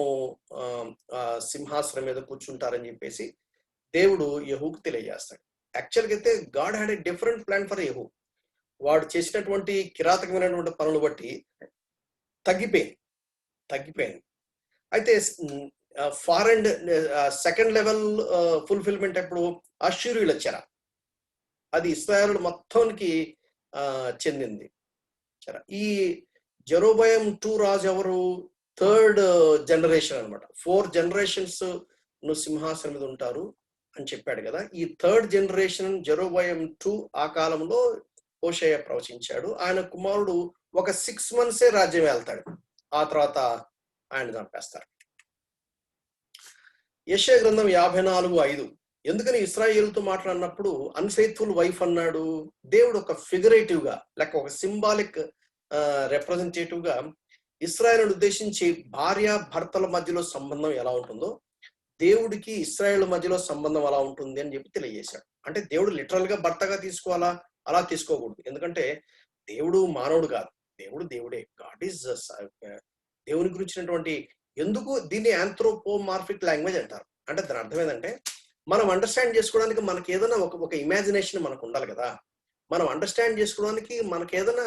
సింహాసనం మీద కూర్చుంటారని చెప్పేసి దేవుడు యెహూకు తెలియజేస్తాడు. యాక్చువల్గా అయితే God had a different plan for Jehu. వాడు చేసినటువంటి కిరాతకమైనటువంటి పనులు బట్టి తగ్గిపోయింది. అయితే ఫారెన్ సెకండ్ లెవెల్ ఫుల్ఫిల్మెంట్ ఎప్పుడు అష్షూరీయులు వచ్చారా, అది ఇశ్రాయేలు మొత్తానికి చెందింది. ఈ జెరోబయం 2 రాజు ఎవరు? 3rd జనరేషన్ అనమాట. 4 generations ను సింహాసనం మీద ఉంటారు అని చెప్పాడు కదా. ఈ 3rd జనరేషన్ జెరోబయం 2 ఆ కాలంలో హోషేయ ప్రవచించాడు. ఆయన కుమారుడు ఒక 6 months రాజ్యం వెళ్తాడు. ఆ తర్వాత ఆయన చంపేస్తారు. యెషయా గ్రంథం 54:5. ఎందుకని ఇశ్రాయేలుతో మాట్లాడినప్పుడు అన్ఫెయిత్ఫుల్ వైఫ్ అన్నాడు? దేవుడు ఒక ఫిగరేటివ్ గా లేక ఒక సింబాలిక్ రిప్రజెంటేటివ్ గా ఇశ్రాయేలును ఉద్దేశించి భార్య భర్తల మధ్యలో సంబంధం ఎలా ఉంటుందో దేవుడికి ఇశ్రాయేలు మధ్యలో సంబంధం అలా ఉంటుంది అని చెప్పి తెలియజేశాడు. అంటే దేవుడు లిటరల్ గా భర్తగా తీసుకోవాలా? అలా తీసుకోకూడదు. ఎందుకంటే దేవుడు మానవుడు కాదు, దేవుడు దేవుడే. గాడ్ ఈజ్ దేవుని గురించినటువంటి, ఎందుకు దీన్ని ఆంథ్రోపోమార్ఫిక్ లాంగ్వేజ్ అంటారు అంటే దాని అర్థం ఏంటంటే మనం అండర్స్టాండ్ చేసుకోవడానికి మనకి ఏదైనా ఒక ఇమాజినేషన్ మనకు ఉండాలి కదా. మనం అండర్స్టాండ్ చేసుకోవడానికి మనకి ఏదైనా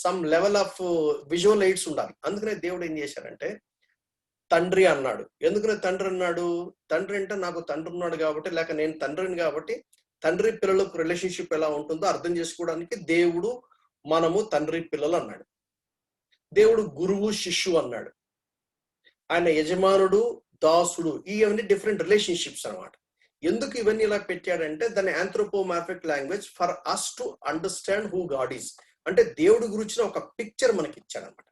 some level of visual AIDS ఉండాలి. అందుకనే దేవుడు ఏం చేశాడంటే తండ్రి అన్నాడు. ఎందుకనే తండ్రి అన్నాడు? తండ్రి అంటే నాకు తండ్రి ఉన్నాడు కాబట్టి, లేక నేను తండ్రిని కాబట్టి తండ్రి పిల్లలకు రిలేషన్షిప్ ఎలా ఉంటుందో అర్థం చేసుకోవడానికి దేవుడు మనము తండ్రి పిల్లలు అన్నాడు. దేవుడు గురువు శిష్యు అన్నాడు. ఆయన యజమానుడు దాసుడు, ఇవన్నీ డిఫరెంట్ రిలేషన్షిప్స్ అనమాట. ఎందుకు ఇవన్నీ ఇలా పెట్టాడంటే దాన్ని anthropomorphic language for us to understand who God is. అంటే దేవుడి గురించిన ఒక పిక్చర్ మనకి ఇచ్చాడనమాట.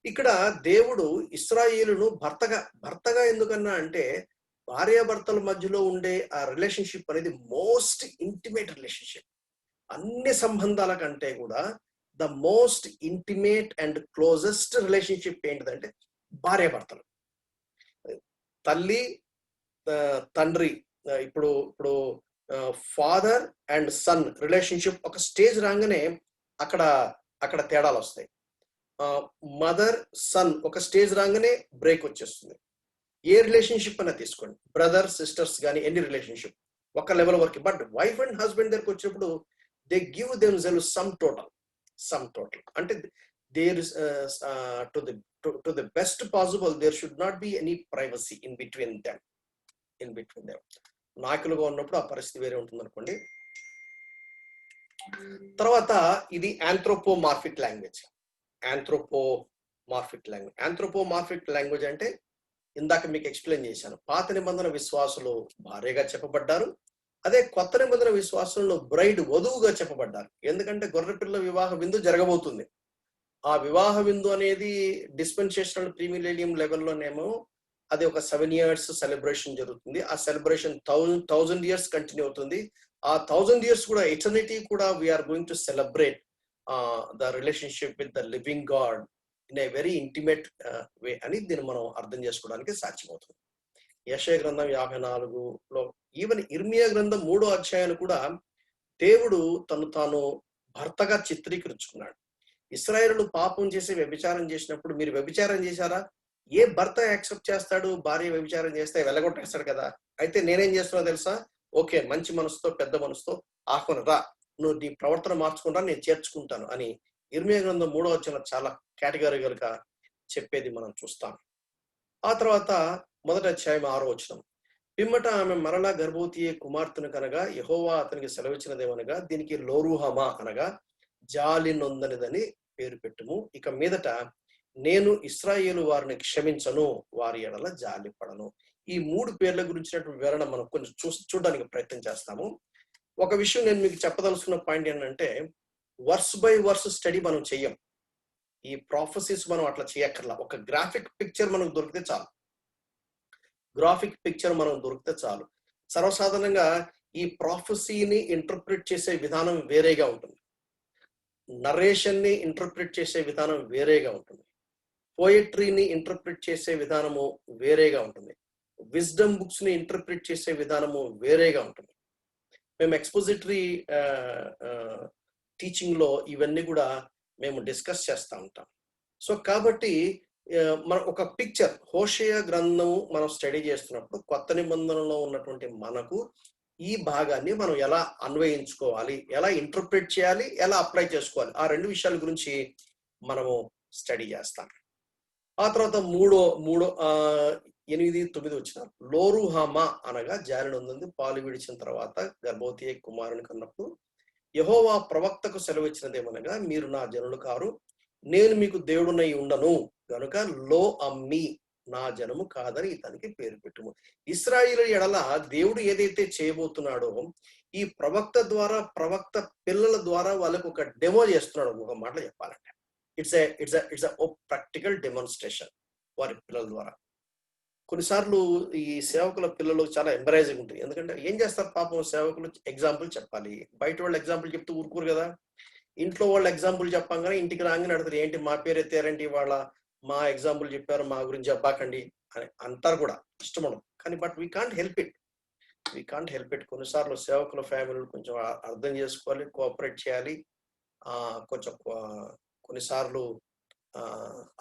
ఇక్కడ దేవుడు ఇశ్రాయేలును భర్తగా ఎందుకన్నా అంటే భార్యాభర్తల మధ్యలో ఉండే ఆ రిలేషన్షిప్ అనేది మోస్ట్ ఇంటిమేట్ రిలేషన్షిప్. అన్ని సంబంధాల కంటే కూడా the most intimate and closest relationship ఏంటిదంటే భార్యాభర్తలు. తల్లి తండ్రి, ఇప్పుడు ఫాదర్ అండ్ సన్ రిలేషన్షిప్ ఒక స్టేజ్ రాగానే అక్కడ తేడాలు వస్తాయి. మదర్ సన్ ఒక స్టేజ్ రాగానే బ్రేక్ వచ్చేస్తుంది. ఏ రిలేషన్షిప్ అయినా తీసుకోండి, బ్రదర్ సిస్టర్స్ కానీ ఎన్ని రిలేషన్షిప్ ఒక లెవెల్ వరకు. బట్ వైఫ్ అండ్ హస్బెండ్ దగ్గరకు వచ్చినప్పుడు they give themselves sum total అంటే there is to the best possible there should not be any privacy in between them. నాయకులుగా ఉన్నప్పుడు ఆ పరిస్థితి వేరే ఉంటుంది అనుకోండి. తర్వాత ఇది ఆంథ్రోపోమార్ఫిక్ లాంగ్వేజ్. ఆంథ్రోపోమార్ఫిక్ లాంగ్వేజ్ అంటే ఇందాక మీకు ఎక్స్ప్లెయిన్ చేశాను. పాత నిబంధన విశ్వాసులు భార్యగా చెప్పబడ్డారు, అదే కొత్త నిబంధన విశ్వాసంలో బ్రైడ్ వధువుగా చెప్పబడ్డారు. ఎందుకంటే గొర్రెపిల్ల వివాహ విందు జరగబోతుంది. ఆ వివాహ విందు అనేది డిస్పెన్సేషనల్ ప్రీమిలేనియం లెవెల్లోనేమో అది ఒక 7 years సెలబ్రేషన్ జరుగుతుంది. ఆ సెలబ్రేషన్ 1000 years కంటిన్యూ అవుతుంది. ఆ 1000 years కూడా ఎటర్నిటీ కూడా we are going to celebrate the relationship with the living God in a very intimate way అని దీన్ని మనం అర్థం చేసుకోవడానికి సాధ్యమవుతుంది. యెషయా గ్రంథం 54లో, ఈవెన్ ఇర్మియా గ్రంథం 3వ అధ్యాయాన్ని కూడా దేవుడు తాను భర్తగా చిత్రీకరించుకున్నాడు. ఇశ్రాయేలు పాపం చేసి వ్యభిచారం చేసినప్పుడు, మీరు వ్యభిచారం చేశారా? ఏ భర్త యాక్సెప్ట్ చేస్తాడు? భార్య వ్యభిచారం చేస్తే వెళ్ళగొట్టేస్తాడు కదా. అయితే నేనేం చేస్తున్నా తెలుసా? ఓకే, మంచి మనసుతో పెద్ద మనసుతో రా, నువ్వు నీ ప్రవర్తన మార్చుకుంటా, నేను చేర్చుకుంటాను అని ఇర్మియా గ్రంథం 3వ అధ్యాయం చాలా కేటగిరికల్ గా చెప్పేది మనం చూస్తాం. ఆ తర్వాత 1వ అధ్యాయం 6వ వచనం, పిమ్మట ఆమె మరలా గర్భవతి కుమార్తెను కనగా యెహోవా అతనికి సెలవిచ్చినదేమనగా దీనికి లోరుహమా అనగా జాలి నొందనిదని పేరు పెట్టుము. ఇక మీదట నేను ఇశ్రాయేలు వారిని క్షమించను, వారి ఎడల జాలి పడను. ఈ 3 పేర్ల గురించినటువంటి వివరణ మనం కొంచెం చూడడానికి ప్రయత్నం చేస్తాము. ఒక విషయం నేను మీకు చెప్పదలుచుకున్న పాయింట్ ఏంటంటే, వర్స్ బై వర్స్ స్టడీ మనం చెయ్యం. ఈ ప్రాఫెసీస్ మనం అట్లా చేయక్కర్లా. ఒక గ్రాఫిక్ పిక్చర్ మనకు దొరికితే చాలు. సర్వసాధారణంగా ఈ ప్రాఫెసీని ఇంటర్ప్రిట్ చేసే విధానం వేరేగా ఉంటుంది. నరేషన్ ని ఇంటర్ప్రిట్ చేసే విధానం వేరేగా ఉంటుంది. పోయట్రీని ఇంటర్ప్రిట్ చేసే విధానము వేరేగా ఉంటుంది. విజ్డమ్ బుక్స్ ని ఇంటర్ప్రిట్ చేసే విధానము వేరేగా ఉంటుంది. మేము ఎక్స్పోజిటరీ టీచింగ్లో ఇవన్నీ కూడా మేము డిస్కస్ చేస్తూ ఉంటాం. సో కాబట్టి మన ఒక పిక్చర్ హోషేయ గ్రంథము మనం స్టడీ చేస్తున్నప్పుడు కొత్త నిబంధనలో ఉన్నటువంటి మనకు ఈ భాగాన్ని మనం ఎలా అన్వయించుకోవాలి, ఎలా ఇంటర్ప్రిట్ చేయాలి, ఎలా అప్లై చేసుకోవాలి, ఆ రెండు విషయాల గురించి మనము స్టడీ చేస్తాం. ఆ తర్వాత మూడో 8, 9 వచ్చిన లోరుహామా అనగా జారినందుంది పాలు విడిచిన తర్వాత గర్భవతి కుమారుని కన్నప్పుడు యెహోవా ప్రవక్తకు సెలవిచ్చినదేమనగా, మీరు నా జనులు కారు, నేను మీకు దేవుడునై ఉండను గనుక లో అమ్మి నా జనము కాదని ఇతనికి పేరు పెట్టుము. ఇశ్రాయేలు ఎడల దేవుడు ఏదైతే చేయబోతున్నాడో ఈ ప్రవక్త ద్వారా, ప్రవక్త పిల్లల ద్వారా వాళ్ళకు ఒక డెమో చేస్తున్నాడు. ఒక మాటలో చెప్పాలంటే ఇట్స్ ప్రాక్టికల్ డెమాన్స్ట్రేషన్ వారి పిల్లల ద్వారా. కొన్నిసార్లు ఈ సేవకుల పిల్లలు చాలా ఎంబరైజింగ్ ఉంటుంది. ఎందుకంటే ఏం చేస్తారు పాపం సేవకులు, ఎగ్జాంపుల్ చెప్పాలి. బయట వాళ్ళు ఎగ్జాంపుల్ చెప్తూ ఊరుకోరు కదా. ఇంట్లో వాళ్ళు ఎగ్జాంపుల్ చెప్పంగానే ఇంటికి రాగానే అడుగుతారు, ఏంటి మా పేరు ఎత్తారేంటి వాళ్ళ, మా ఎగ్జాంపుల్ చెప్పారు, మా గురించి చెప్పాకండి అని అంటారు కూడా. ఇష్టం ఉండదు కానీ but we can't help it. కొన్నిసార్లు సేవకుల ఫ్యామిలీలు కొంచెం అర్థం చేసుకోవాలి, కోఆపరేట్ చేయాలి. కొంచెం కొన్నిసార్లు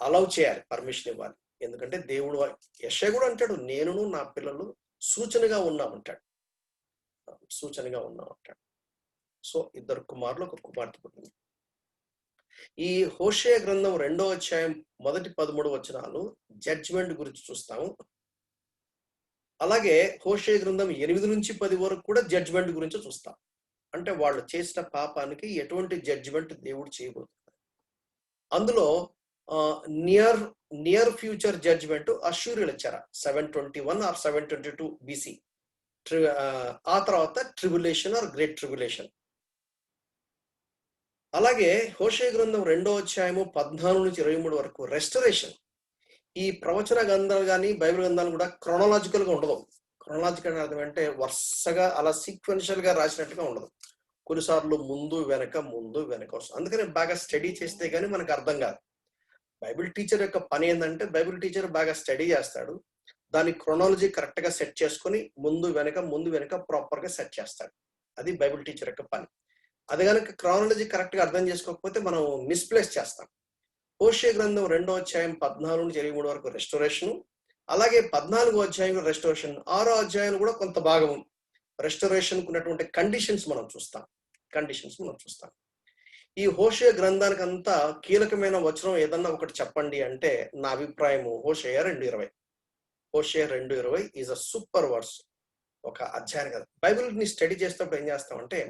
అలౌ చేయాలి, పర్మిషన్ ఇవ్వాలి. ఎందుకంటే దేవుడు యెషయా కూడా అంటాడు, నేనును నా పిల్లలు సూచనగా ఉన్నామంటాడు. సో 2 కుమారులు 1 కుమార్తె పుట్టింది. ఈ హోషేయ గ్రంథం 2వ అధ్యాయం మొదటి 13 వచనాలు జడ్జిమెంట్ గురించి చూస్తాము. అలాగే హోషేయ గ్రంథం 8 నుంచి 10 వరకు కూడా జడ్జిమెంట్ గురించి చూస్తాం. అంటే వాళ్ళు చేసిన పాపానికి ఎటువంటి జడ్జిమెంట్ దేవుడు చేయబోతున్నారు. అందులో నియర్ ఫ్యూచర్ జడ్జిమెంట్ అష్యూరియలు ఇచ్చారు 721 ఆర్ 722 BC. ఆ తర్వాత ట్రిబులేషన్ ఆర్ గ్రేట్ ట్రిబులేషన్. అలాగే హోషేయ గ్రంథం 2వ అధ్యాయము 14 నుంచి 23 వరకు రెస్టరేషన్. ఈ ప్రవచన గ్రంథాలు కానీ బైబిల్ గ్రంథాలు కూడా క్రోనాలజికల్ గా ఉండదు. క్రోనాలజికల్ అర్థం అంటే వరుసగా అలా సీక్వెన్షియల్ గా రాసినట్టుగా ఉండదు. కొన్నిసార్లు ముందు వెనక వస్తుంది. అందుకని బాగా స్టడీ చేస్తే కానీ మనకు అర్థం కాదు. బైబిల్ టీచర్ యొక్క పని ఏంటంటే, బైబిల్ టీచర్ బాగా స్టడీ చేస్తాడు, దాని క్రోనాలజీ కరెక్ట్ గా సెట్ చేసుకొని ముందు వెనక ప్రాపర్ గా సెట్ చేస్తాడు. అది బైబిల్ టీచర్ యొక్క పని. అది కనుక క్రోనాలజీ కరెక్ట్ గా అర్థం చేసుకోకపోతే మనం మిస్ప్లేస్ చేస్తాం. హోషేయ గ్రంథం 2వ అధ్యాయం 14 నుంచి 23 వరకు రెస్టోరేషన్. అలాగే 14వ అధ్యాయం రెస్టోరేషన్. 6వ అధ్యాయం కూడా కొంత భాగం రెస్టోరేషన్ ఉన్నటువంటి కండిషన్స్ మనం చూస్తాం. ఈ హోషేయ గ్రంథానికి అంతా కీలకమైన వచనం ఏదన్నా ఒకటి చెప్పండి అంటే నా అభిప్రాయము హోషేయ 2:20. హోషేయ 2:20 ఈజ్ అ సూపర్ వర్డ్స్. ఒక అధ్యాయం కదా. బైబిల్ ని స్టడీ చేసేటప్పుడు ఏం చేస్తామంటే,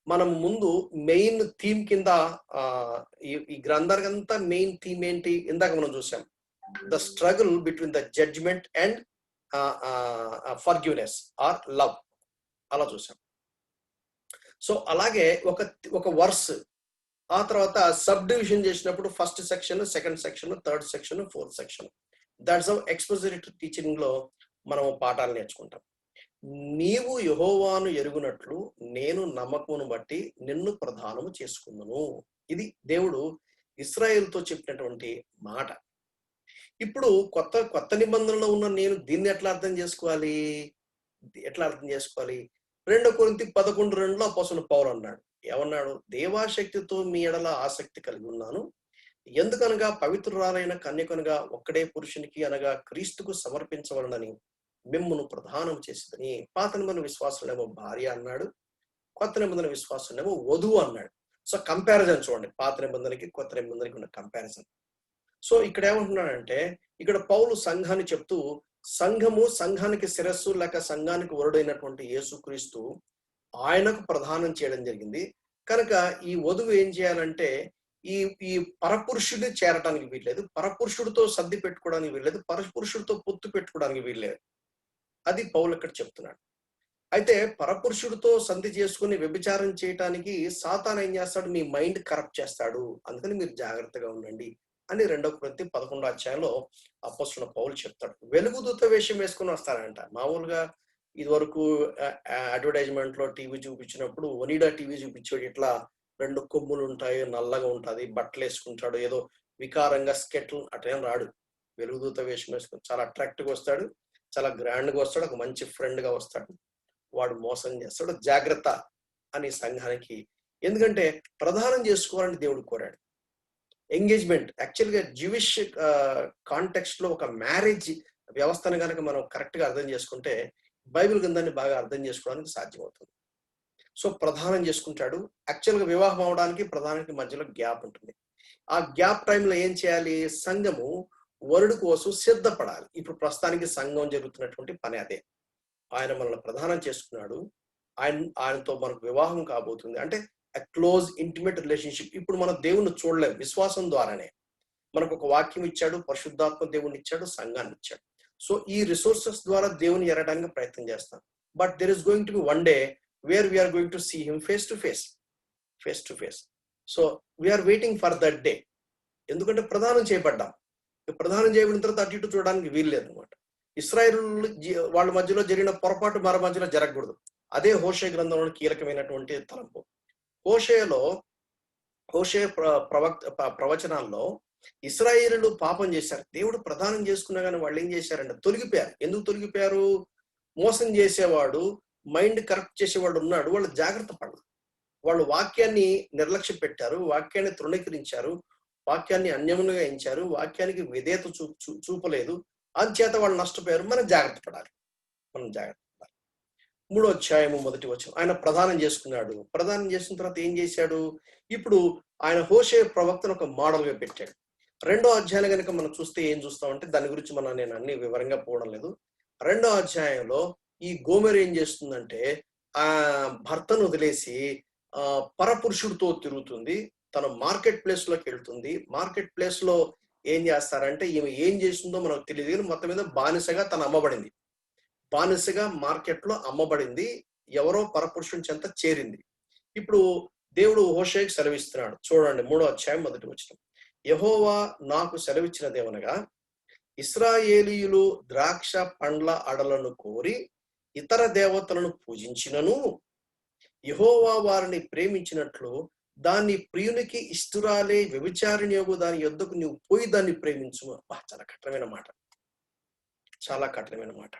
మనం ముందు మెయిన్ థీమ్ కింద ఈ గ్రంథానికి అంతా మెయిన్ థీమ్ ఏంటి ఇందాక మనం చూసాం, the struggle between the judgement and forgiveness or love, అలా చూసాం. సో అలాగే ఒక వర్స్, ఆ తర్వాత సబ్ డివిజన్ చేసినప్పుడు first section, second section, third section, fourth section. That's how expository teaching లో మనం పాఠాలు నేర్చుకుంటాం. నీవు యెహోవాను ఎరుగునట్లు నేను నమ్మకమును బట్టి నిన్ను ప్రధానము చేసుకున్నాను. ఇది దేవుడు ఇశ్రాయేలుతో చెప్పినటువంటి మాట. ఇప్పుడు కొత్త నిబంధనలో ఉన్న నేను దీన్ని ఎట్లా అర్థం చేసుకోవాలి? 2 కొరింథీ 11:2 అపోస్తలుడు పౌలు అన్నాడు, ఏమన్నాడు? దేవాశక్తితో మీ ఎడల ఆసక్తి కలిగి ఉన్నాను, ఎందుకనగా పవిత్రురాలైన కన్యకనుగా ఒక్కడే పురుషునికి అనగా క్రీస్తుకు సమర్పించవలనని మిమ్మును ప్రధానం చేసిందని. పాత నిబంధన విశ్వాసులేమో భార్య అన్నాడు, కొత్త నిబంధన విశ్వాసులేమో వధువు అన్నాడు. సో కంపారిజన్ చూడండి, పాత నిబంధనకి కొత్త నిబంధనకి ఉన్న కంపారిజన్. సో ఇక్కడ ఏమంటున్నాడంటే, ఇక్కడ పౌలు సంఘాన్ని చెప్తూ, సంఘానికి శిరస్సు లేక సంఘానికి వరుడైనటువంటి యేసుక్రీస్తు ఆయనకు ప్రదానం చేయడం జరిగింది. కనుక ఈ వధువు ఏం చేయాలంటే, ఈ పరపురుషుడిని చేరటానికి వీల్లేదు, పరపురుషుడితో సర్ది పెట్టుకోవడానికి వీల్లేదు, పరపురుషుడితో పొత్తు పెట్టుకోవడానికి వీల్లేదు. అది పౌలు ఇక్కడ చెప్తున్నాడు. అయితే పరపురుషుడితో సంధి చేసుకుని వ్యభిచారం చేయటానికి సాతాను ఏం చేస్తాడు? మీ మైండ్ కరప్ట్ చేస్తాడు, అందుకని మీరు జాగ్రత్తగా ఉండండి అని 2 కొరింథీ 11వ అధ్యాయంలో అపోస్తలుడు పౌలు చెప్తాడు. వెలుగుదూత వేషం వేసుకుని వస్తారంట. మామూలుగా ఇది వరకు అడ్వర్టైజ్మెంట్ లో టీవీ చూపించినప్పుడు ఒనిడా టీవీ చూపించాడు, ఇట్లా 2 కొమ్ములు ఉంటాయి, నల్లగా ఉంటది, బట్టలు వేసుకుంటాడు, ఏదో వికారంగా స్కెట్లు అటేం రాడు. వెలుగుదూత వేషం వేసుకుని చాలా అట్రాక్టివ్గా వస్తాడు, చాలా గ్రాండ్ గా వస్తాడు, ఒక మంచి ఫ్రెండ్ గా వస్తాడు. వాడు మోసం చేస్తాడు, జాగ్రత్త అని సంఘానికి ఎందుకంటే ప్రదానం చేసుకోవాలని దేవుడు కోరాడు. ఎంగేజ్మెంట్ యాక్చువల్గా జ్యూయిష్ కాంటెక్స్ట్ లో ఒక మ్యారేజ్ వ్యవస్థను కనుక మనం కరెక్ట్ గా అర్థం చేసుకుంటే బైబిల్ గ్రంథాన్ని బాగా అర్థం చేసుకోవడానికి సాధ్యమవుతుంది. సో ప్రదానం చేసుకుంటాడు. యాక్చువల్గా వివాహం అవడానికి ప్రధానానికి మధ్యలో గ్యాప్ ఉంటుంది. ఆ గ్యాప్ టైంలో ఏం చేయాలి? సంఘము వరుడు కోసం సిద్ధపడాలి. ఇప్పుడు ప్రస్తుతానికి సంఘం జరుగుతున్నటువంటి పని అదే. ఆయన మనల్ని ప్రదానం చేసుకున్నాడు. ఆయనతో మనకు వివాహం కాబోతుంది. అంటే క్లోజ్ ఇంటిమేట్ రిలేషన్షిప్. ఇప్పుడు మనం దేవుణ్ణి చూడలేం, విశ్వాసం ద్వారానే. మనకు ఒక వాక్యం ఇచ్చాడు, పరిశుద్ధాత్మ దేవుణ్ణి ఇచ్చాడు, సంఘాన్ని ఇచ్చాడు. సో ఈ రిసోర్సెస్ ద్వారా దేవుని ఎరగడానికి ప్రయత్నం చేస్తాం. But there is going to be one day where we are going to see him face to face. So we are waiting for that day. ఎందుకంటే ప్రదానం చేయబడ్డాం. ప్రదానం చేయబడిన తర్వాత అటు ఇటు చూడడానికి వీలు లేదనమాట. ఇశ్రాయేలు వాళ్ళ మధ్యలో జరిగిన పొరపాటు మన మధ్యలో జరగకూడదు. అదే హోషే గ్రంథంలో కీలకమైనటువంటి తలంపు. హోషే ప్రవచనాల్లో ఇశ్రాయేలు పాపం చేశారు. దేవుడు ప్రదానం చేసుకున్నా కానీ వాళ్ళు ఏం చేశారంటే తొలగిపోయారు. ఎందుకు తొలగిపోయారు? మోసం చేసేవాడు, మైండ్ కరెక్ట్ చేసేవాడు ఉన్నాడు. వాళ్ళు జాగ్రత్త పడరు. వాళ్ళు వాక్యాన్ని నిర్లక్ష్య పెట్టారు, వాక్యాన్ని తృణీకరించారు, వాక్యాన్ని అన్యములుగా ఎంచారు, వాక్యానికి విధేయత చూపలేదు. అందుచేత వాళ్ళు నష్టపోయారు. మనం జాగ్రత్త పడాలి. 3వ అధ్యాయము 1వ వచనం. ఆయన ప్రదానం చేసుకున్నాడు. ప్రదానం చేసిన తర్వాత ఏం చేశాడు? ఇప్పుడు ఆయన హోషే ప్రవక్తను ఒక మోడల్ గా పెట్టాడు. 2వ అధ్యాయం కనుక మనం చూస్తే ఏం చూస్తామంటే, దాని గురించి నేను అన్ని వివరంగా పోవడం లేదు. 2వ అధ్యాయంలో ఈ గోమెరు ఏం చేస్తుందంటే ఆ భర్తను వదిలేసి పరపురుషుడితో తిరుగుతుంది. తను మార్కెట్ ప్లేస్ లోకి వెళ్తుంది. మార్కెట్ ప్లేస్ లో ఏం చేస్తారంటే, ఈమె ఏం చేస్తుందో మనకు తెలియదు కానీ మొత్తం మీద బానిసగా తను అమ్మబడింది. బానిసగా మార్కెట్ లో అమ్మబడింది. ఎవరో పరపురుషుని చెంత చేరింది. ఇప్పుడు దేవుడు హోషేకి సెలవిస్తున్నాడు. చూడండి 3వ అధ్యాయం 1వ వచనం. యెహోవా నాకు సెలవిచ్చినదేమనగా, ఇశ్రాయేలీయులు ద్రాక్ష పండ్ల అడలను కోరి ఇతర దేవతలను పూజించినను యెహోవా వారిని ప్రేమించినట్లు దాన్ని ప్రియునికి ఇష్టురాలే వ్యభిచారిణ్యగు దాని యొద్దకు నువ్వు పోయి దాన్ని ప్రేమించుము. చాలా కఠినమైన మాట, చాలా కఠినమైన మాట.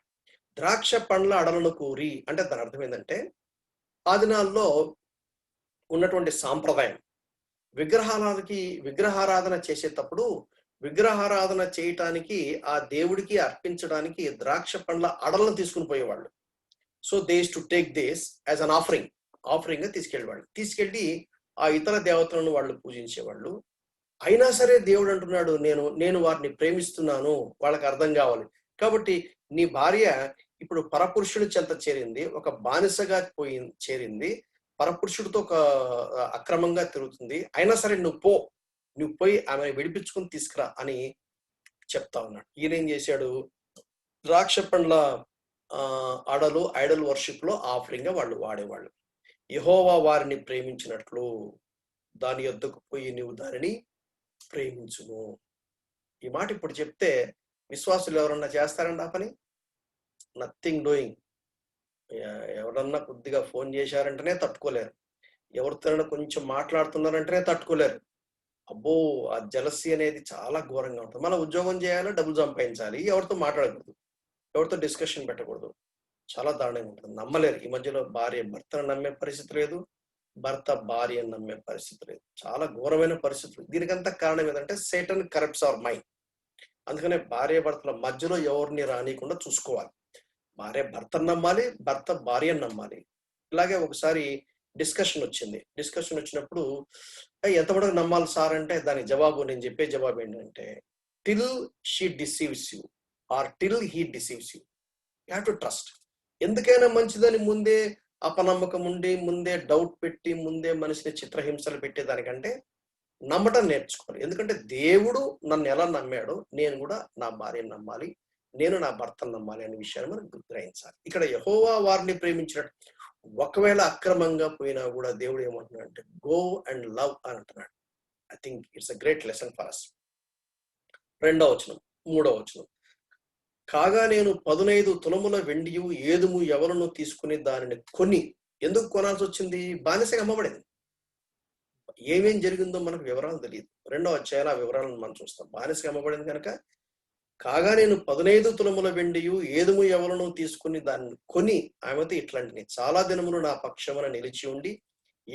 ద్రాక్ష పండ్ల అడలను కోరి అంటే దాని అర్థం ఏంటంటే, ఆ దినాల్లో ఉన్నటువంటి సాంప్రదాయం, విగ్రహారాధన చేసేటప్పుడు విగ్రహారాధన చేయటానికి ఆ దేవుడికి అర్పించడానికి ద్రాక్ష పండ్ల అడలను తీసుకుని పోయేవాళ్ళు. So they used to take this as an offering గా తీసుకెళ్ళేవాళ్ళు. తీసుకెళ్ళి ఆ ఇతర దేవతలను వాళ్ళు పూజించేవాళ్ళు. అయినా సరే దేవుడు అంటున్నాడు, నేను వారిని ప్రేమిస్తున్నాను, వాళ్ళకి అర్థం కావాలి. కాబట్టి నీ భార్య ఇప్పుడు పరపురుషుడి చెంత చేరింది, ఒక బానిసగా చేరింది, పరపురుషుడితో ఒక అక్రమంగా తిరుగుతుంది. అయినా సరే నువ్వు పోయి ఆమెను విడిపించుకుని తీసుకురా అని చెప్తా ఉన్నాడు. ఈయన ఏం చేశాడు? ద్రాక్ష పండ్ల అడలు ఐడల్ వర్షిప్ లో ఆఫరింగ్ గా వాళ్ళు వాడేవాళ్ళు. యెహోవా వారిని ప్రేమించినట్లు దాని యొద్దకు పోయి నువ్వు దానిని ప్రేమించును. ఈ మాట ఇప్పుడు చెప్తే విశ్వాసులు ఎవరన్నా చేస్తారండి ఆ పని? Nothing doing. ఎవరన్నా కొద్దిగా ఫోన్ చేశారంటేనే తట్టుకోలేరు, ఎవరితోనైనా కొంచెం మాట్లాడుతున్నారంటేనే తట్టుకోలేరు. అబ్బో, ఆ జలసీ అనేది చాలా ఘోరంగా ఉంటుంది. మనం ఉద్యోగం చేయాలి, డబ్బులు సంపాదించాలి, ఎవరితో మాట్లాడకూడదు, ఎవరితో డిస్కషన్ పెట్టకూడదు. చాలా దారుణంగా ఉంటుంది. నమ్మలేరు. ఈ మధ్యలో భార్య భర్తను నమ్మే పరిస్థితి లేదు, భర్త భార్యను నమ్మే పరిస్థితి లేదు. చాలా ఘోరమైన పరిస్థితులు. దీనికంతా కారణం ఏంటంటే సేటన్ కరప్ట్స్ అవర్ మైండ్. అందుకనే భార్య భర్తల మధ్యలో ఎవరిని రానియకుండా చూసుకోవాలి. భార్య భర్తను నమ్మాలి, భర్త భార్యను నమ్మాలి. ఇలాగే ఒకసారి డిస్కషన్ వచ్చినప్పుడు ఎంతవరకు నమ్మాలి సార్ అంటే, దానికి జవాబు, నేను చెప్పే జవాబు ఏంటంటే, till she deceives you or till he deceives you, you have to trust. ఎందుకైనా మంచిదని ముందే అపనమ్మకం ఉండి, ముందే డౌట్ పెట్టి, ముందే మనిషిని చిత్రహింసలు పెట్టేదానికంటే నమ్మటం నేర్చుకోవాలి. ఎందుకంటే దేవుడు నన్ను ఎలా నమ్మాడో నేను కూడా నా భార్యను నమ్మాలి, నేను నా భర్తను నమ్మాలి అనే విషయాన్ని మనం గ్రహించాలి. ఇక్కడ యెహోవా వారిని ప్రేమించినట్టు, ఒకవేళ అక్రమంగా పోయినా కూడా దేవుడు ఏమంటున్నాడు అంటే గో అండ్ లవ్ అని అంటున్నాడు. I think it's a great lesson for us. 2వ వచనం 3వ వచనం. కాగా నేను 15 తులముల వెండియు ఏదుము ఎవలను తీసుకుని దానిని కొని. ఎందుకు కొనాల్సి వచ్చింది? బానిసగా అమ్మబడింది. ఏమేం జరిగిందో మనకు వివరాలు తెలియదు. 2వ అధ్యాయంలో ఆ వివరాలను మనం చూస్తాం. బానిసగా అమ్మబడింది కనుక, కాగా నేను 15 తులముల వెండియు ఏదుము ఎవలను తీసుకుని దాన్ని కొని ఆమెతో ఇట్లాంటి చాలా దినములు నా పక్షమున నిలిచి ఉండి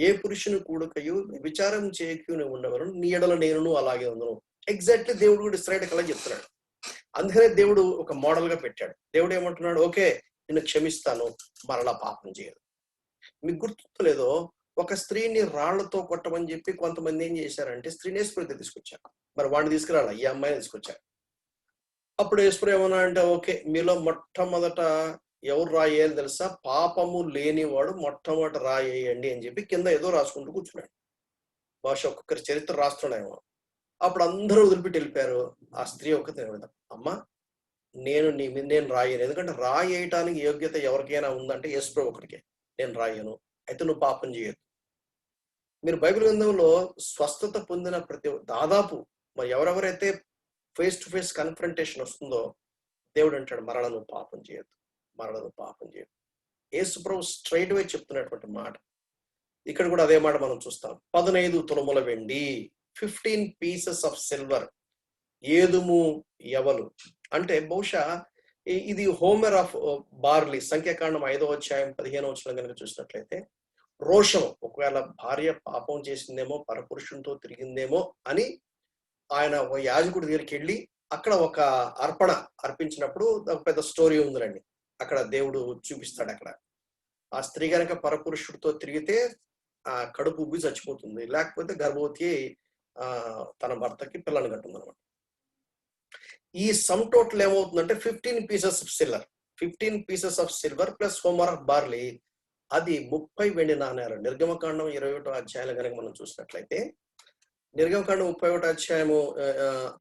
ఏ పురుషుని కూడకయు విచారం చేయకు ఉండవలను, నీ ఎడల నేను అలాగే ఉందను. ఎగ్జాక్ట్లీ దేవుడు కూడా ఇస్రాయేల్కి అలా చెప్తున్నాడు. అందుకనే దేవుడు ఒక మోడల్ గా పెట్టాడు. దేవుడు ఏమంటున్నాడు, ఓకే నిన్ను క్షమిస్తాను, మరలా పాపం చేయదు. మీకు గుర్తులేదో, ఒక స్త్రీని రాళ్లతో కొట్టమని చెప్పి కొంతమంది ఏం చేశారంటే స్త్రీని యేసుప్రభు తీసుకొచ్చారు. మరి వాడిని తీసుకురాలి, ఈ అమ్మాయిని తీసుకొచ్చారు. అప్పుడు యేసుప్రభు ఏమన్నా అంటే, ఓకే మీలో మొట్టమొదట ఎవరు రాయేయాలి తెలుసా, పాపము లేనివాడు మొట్టమొదట రాయేయండి అని చెప్పి కింద ఏదో రాసుకుంటూ కూర్చున్నాడు. బహుశా ఒక్కొక్కరి చరిత్ర రాస్తున్నాడేమో. అప్పుడు అందరూ వదిలిపెట్టి వెళ్ళిపోయారు. ఆ స్త్రీ ఒక్కతే, అమ్మా నేను రాయను, ఎందుకంటే రాయేయటానికి యోగ్యత ఎవరికైనా ఉందంటే యేసుప్రభు ఒకరికే, నేను రాయను, అయితే నువ్వు పాపం చేయొద్దు. మీరు బైబిల్ గ్రంథంలో స్వస్థత పొందిన దాదాపు మరి ఎవరెవరైతే ఫేస్ టు ఫేస్ కన్ఫ్రంటేషన్ వస్తుందో దేవుడు అంటాడు, మరల నువ్వు పాపం చేయొద్దు, మరల నువ్వు పాపం చేయొద్దు. యేసుప్రభు స్ట్రైట్ వే చెప్తున్నటువంటి మాట. ఇక్కడ కూడా అదే మాట మనం చూస్తాం. 15 తులముల వెండి, 15 pieces ఆఫ్ సిల్వర్, ఏదుము ఎవలు అంటే బహుశా ఇది హోమర్ ఆఫ్ బార్లీ. సంఖ్యాకాండం 5వ అధ్యాయం 15వ వచనం కనుక చూసినట్లయితే, రోషం, ఒకవేళ భార్య పాపం చేసిందేమో, పరపురుషునితో తిరిగిందేమో అని ఆయన ఒక యాజకుడి దగ్గరికి వెళ్ళి అక్కడ ఒక అర్పణ అర్పించినప్పుడు ఒక పెద్ద స్టోరీ ఉందండి. అక్కడ దేవుడు చూపిస్తాడు. అక్కడ ఆ స్త్రీ కనుక పరపురుషుడితో తిరిగితే ఆ కడుపు ఉబ్బి చచ్చిపోతుంది, లేకపోతే గర్భవతి తన భర్తకి పిల్లని కట్టుంది అనమాట. ఈ సమ్ టోటల్ ఏమవుతుందంటే 15 pieces of silver, 15 pieces of silver plus Homer of barley, అది 30 వెండి నాణేలు. నిర్గమకాండం 21వ అధ్యాయం కనుక మనం చూసినట్లయితే, నిర్గమకాండం 31వ అధ్యాయము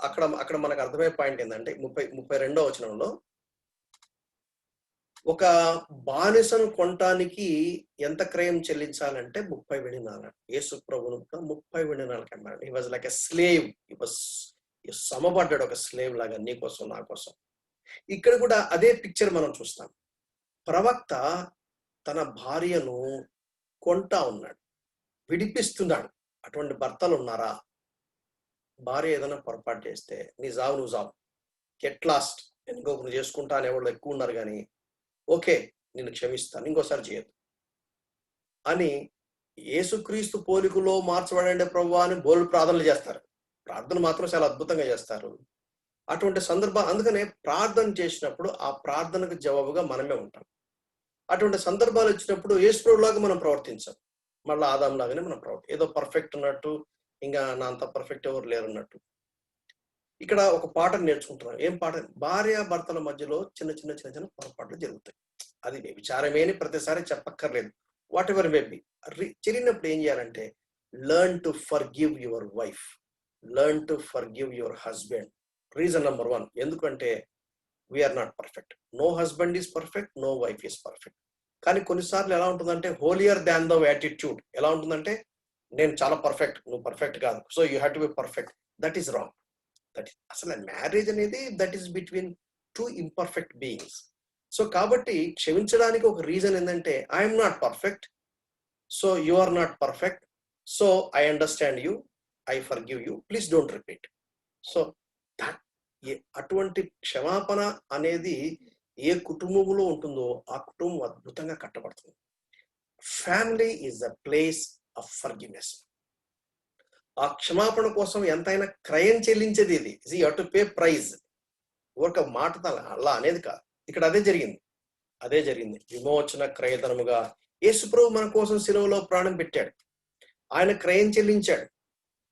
అక్కడ మనకు అర్థమయ్యే పాయింట్ ఏంటంటే 32వ వచనంలో, ఒక బానిసను కొనటానికి ఎంత క్రయం చెల్లించాలంటే 30 వెండి నాణేలు. యేసు ప్రభువును 30 వెండి నాణేలు అన్నాడు. He was like a slave, he was సమబడ్డాడు, ఒక స్లేవ్ లాగా, నీ కోసం నా కోసం. ఇక్కడ కూడా అదే పిక్చర్ మనం చూస్తాం. ప్రవక్త తన భార్యను కొంటా ఉన్నాడు, విడిపిస్తున్నాడు. అటువంటి భర్తలు ఉన్నారా? భార్య ఏదైనా పొరపాటు చేస్తే నీ జావు నువ్వు జావు, గెట్ లాస్ట్, ఇంకొకరు చేసుకుంటా అనేవాళ్ళు ఎక్కువ ఉన్నారు. కానీ ఓకే నిన్ను క్షమిస్తాను, ఇంకోసారి చేయదు అని యేసుక్రీస్తు పోలికలో మార్చబడండి ప్రభువా అని బోల్డ్ ప్రార్థనలు చేస్తారు. ప్రార్థన మాత్రం చాలా అద్భుతంగా చేస్తారు. అటువంటి సందర్భం, అందుకనే ప్రార్థన చేసినప్పుడు ఆ ప్రార్థనకు జవాబుగా మనమే ఉంటాం. అటువంటి సందర్భాలు వచ్చినప్పుడు యేసుప్రభులాగా మనం ప్రవర్తించాం, మళ్ళీ ఆదాం లాగానే మనం ఏదో పర్ఫెక్ట్ ఉన్నట్టు, ఇంకా నా అంత పర్ఫెక్ట్ ఎవరు లేరు అన్నట్టు. ఇక్కడ ఒక పాటను నేర్చుకుంటున్నాం. ఏం పాట? భార్య భర్తల మధ్యలో చిన్న చిన్న చిన్న చిన్న పొరపాట్లు జరుగుతాయి. అది విచారమే అని ప్రతిసారి చెప్పక్కర్లేదు. Whatever may be. జరిగినప్పుడు ఏం చేయాలంటే, learn to forgive your wife, learn to forgive your husband. Reason number 1, ఎందుకంటే we are not perfect. No husband is perfect, no wife is perfect. కానీ కొన్నిసార్లు ఎలా ఉంటుందంటే, హోలియర్ దాన్ ద యాటిట్యూడ్ ఎలా ఉంటుందంటే, నేను చాలా పర్ఫెక్ట్, నువ్వు పర్ఫెక్ట్ కాదు, so you have to be perfect. That is wrong. That is అసలు మ్యారేజ్ అనేది that is between 2 imperfect beings. So కాబట్టి క్షమించడానికి ఒక రీజన్ ఏంటంటే, I'm not perfect, so you are not perfect, so I understand you, I forgive you, please don't repeat. So that అటువంటి క్షమాపణ అనేది ఏ కుటుంబంలో ఉంటుందో ఆ కుటుంబం అద్భుతంగా కట్టబడుతుంది. Family is a place of forgiveness. ఆ క్షమాపణ కోసం ఎంతైనా క్రయం చెల్లించేది ఇది. You have to pay price. ఒక మాట అలా అనేది కాదు. ఇక్కడ అదే జరిగింది. విమోచన క్రయధనముగా యేసుప్రభు మన కోసం శిలువలో ప్రాణం పెట్టాడు. ఆయన క్రయం చెల్లించాడు.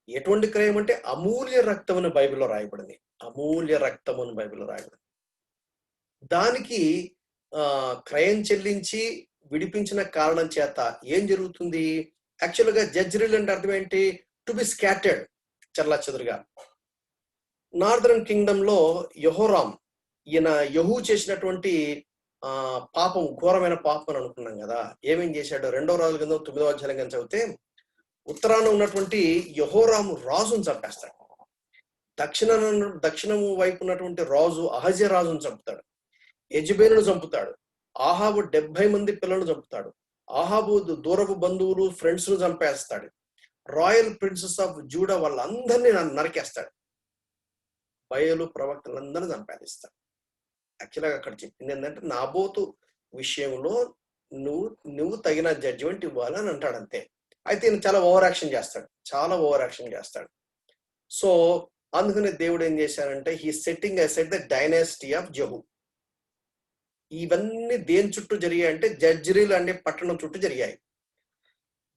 ఎటువంటి క్రయం అంటే అమూల్య రక్తం అని బైబిల్లో రాయబడింది. అమూల్య రక్తం అని బైబిల్లో రాయబడింది. దానికి క్రయం చెల్లించి విడిపించిన కారణం చేత ఏం జరుగుతుంది? యాక్చువల్ గా జడ్జిరీల్ అంటే అర్థం ఏంటి? టు బి స్కాటర్డ్, చెల్లా చెదురుగా. నార్దర్న్ కింగ్డమ్ లో యెహోరాం, ఈయన యెహూ చేసినటువంటి పాపం, ఘోరమైన పాపం అని అనుకున్నాం కదా. ఏమేం చేశాడు? 2వ రాజుల గ్రంథం 9వ అధ్యాయం కనుక చదివితే, ఉత్తరాన ఉన్నటువంటి యెహోరాము రాజును చంపేస్తాడు. దక్షిణము వైపు ఉన్నటువంటి రాజు అహజ్య రాజును చంపుతాడు. యెజబేలును చంపుతాడు. ఆహాబు 70 మంది పిల్లలను చంపుతాడు. ఆహాబు దూరపు బంధువులు, ఫ్రెండ్స్ ను చంపేస్తాడు. రాయల్ ప్రిన్సెస్ ఆఫ్ జూడా వాళ్ళందరినీ నరికేస్తాడు. బయలు ప్రవక్తలందరినీ చంపేస్తాడు. యాక్చువల్గా అక్కడ చెప్పింది ఏంటంటే, నాబోతు విషయంలో నువ్వు తగిన జడ్జిమెంట్ ఇవ్వాలని అంటాడు. అంతే. అయితే ఈయన చాలా ఓవర్ యాక్షన్ చేస్తాడు. సో అందుకని దేవుడు ఏం చేశారంటే he setting aside the dynasty of Jehu. ఇవన్నీ దేని చుట్టూ జరిగాయి అంటే జజ్రీల్ అనే పట్టణం చుట్టూ జరిగాయి.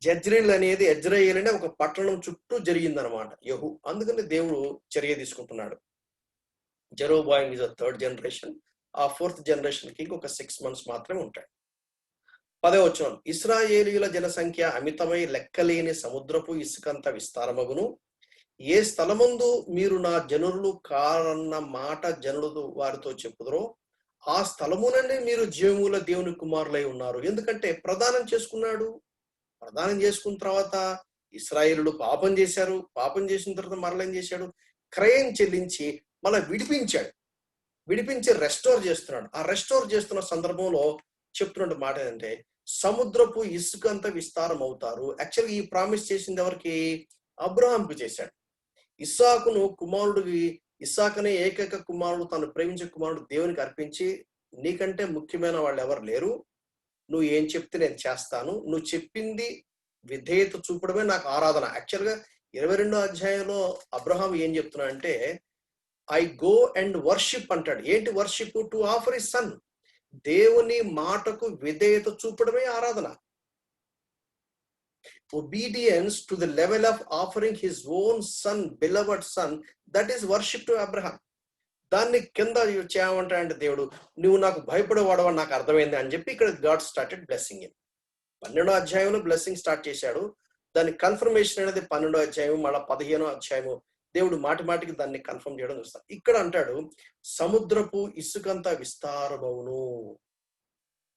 జజ్రీల్ అనేది ఎజ్రాయేల్ అనే ఒక పట్టణం చుట్టూ జరిగిందనమాట యెహూ. అందుకని దేవుడు చర్య తీసుకుంటున్నాడు. జెరోబాయిం ఇస్ థర్డ్ జనరేషన్. ఆ ఫోర్త్ జనరేషన్ కి ఇంకొక 6 months మాత్రమే ఉంటాయి. 10వ వచనం, ఇశ్రాయేలీయుల జనసంఖ్య అమితమై లెక్కలేని సముద్రపు ఇసుకంత విస్తారమగును. ఏ స్థలమందు మీరు నా జనులు కారన్న మాట జనులు వారితో చెప్పుదురో ఆ స్థలముననే మీరు జీవముల దేవుని కుమారులై ఉన్నారు. ఎందుకంటే ప్రదానం చేసుకున్నాడు. ప్రదానం చేసుకున్న తర్వాత ఇశ్రాయేలులు పాపం చేశారు. పాపం చేసిన తర్వాత మరలా ఏం చేశాడు? క్రయం చెల్లించి మళ్ళీ విడిపించి రెస్టోర్ చేస్తున్నాడు. ఆ రెస్టోర్ చేస్తున్న సందర్భంలో చెప్తున్న మాట ఏంటంటే సముద్రపు ఇసుక అంతా విస్తారం అవుతారు. యాక్చువల్గా ఈ ప్రామిస్ చేసింది ఎవరికి? అబ్రహాంకు చేశాడు. ఇస్సాకును కుమారుడికి, ఇస్సాకనే ఏకైక కుమారుడు, తను ప్రేమించే కుమారుడు దేవునికి అర్పించి, నీకంటే ముఖ్యమైన వాళ్ళు ఎవరు లేరు, నువ్వు ఏం చెప్తే నేను చేస్తాను, నువ్వు చెప్పింది విధేయత చూపడమే నాకు ఆరాధన. యాక్చువల్గా 22వ అధ్యాయంలో అబ్రహాం ఏం చెప్తున్నా అంటే ఐ గో అండ్ వర్షిప్ అంటాడు. ఏంటి worship? To offer his son. దేవుని మాటకు విధేయత చూపడమే ఆరాధన. Obedience to the level of offering his own son, beloved son, that is worship to Abraham. దాన్ని కింద చేయమంటాడంటే దేవుడు, నువ్వు నాకు భయపడేవాడు అని నాకు అర్థమైంది అని చెప్పి ఇక్కడ గాడ్ స్టార్టెడ్ బ్లెస్సింగ్. 12వ అధ్యాయంలో బ్లెస్సింగ్ స్టార్ట్ చేశాడు. దాని కన్ఫర్మేషన్ అనేది 12వ అధ్యాయం, మళ్ళీ 15వ అధ్యాయము దేవుడు మాటికి దాన్ని కన్ఫర్మ్ చేయడం చూస్తాడు. ఇక్కడ అంటాడు సముద్రపు ఇసుకంతా విస్తారమవును.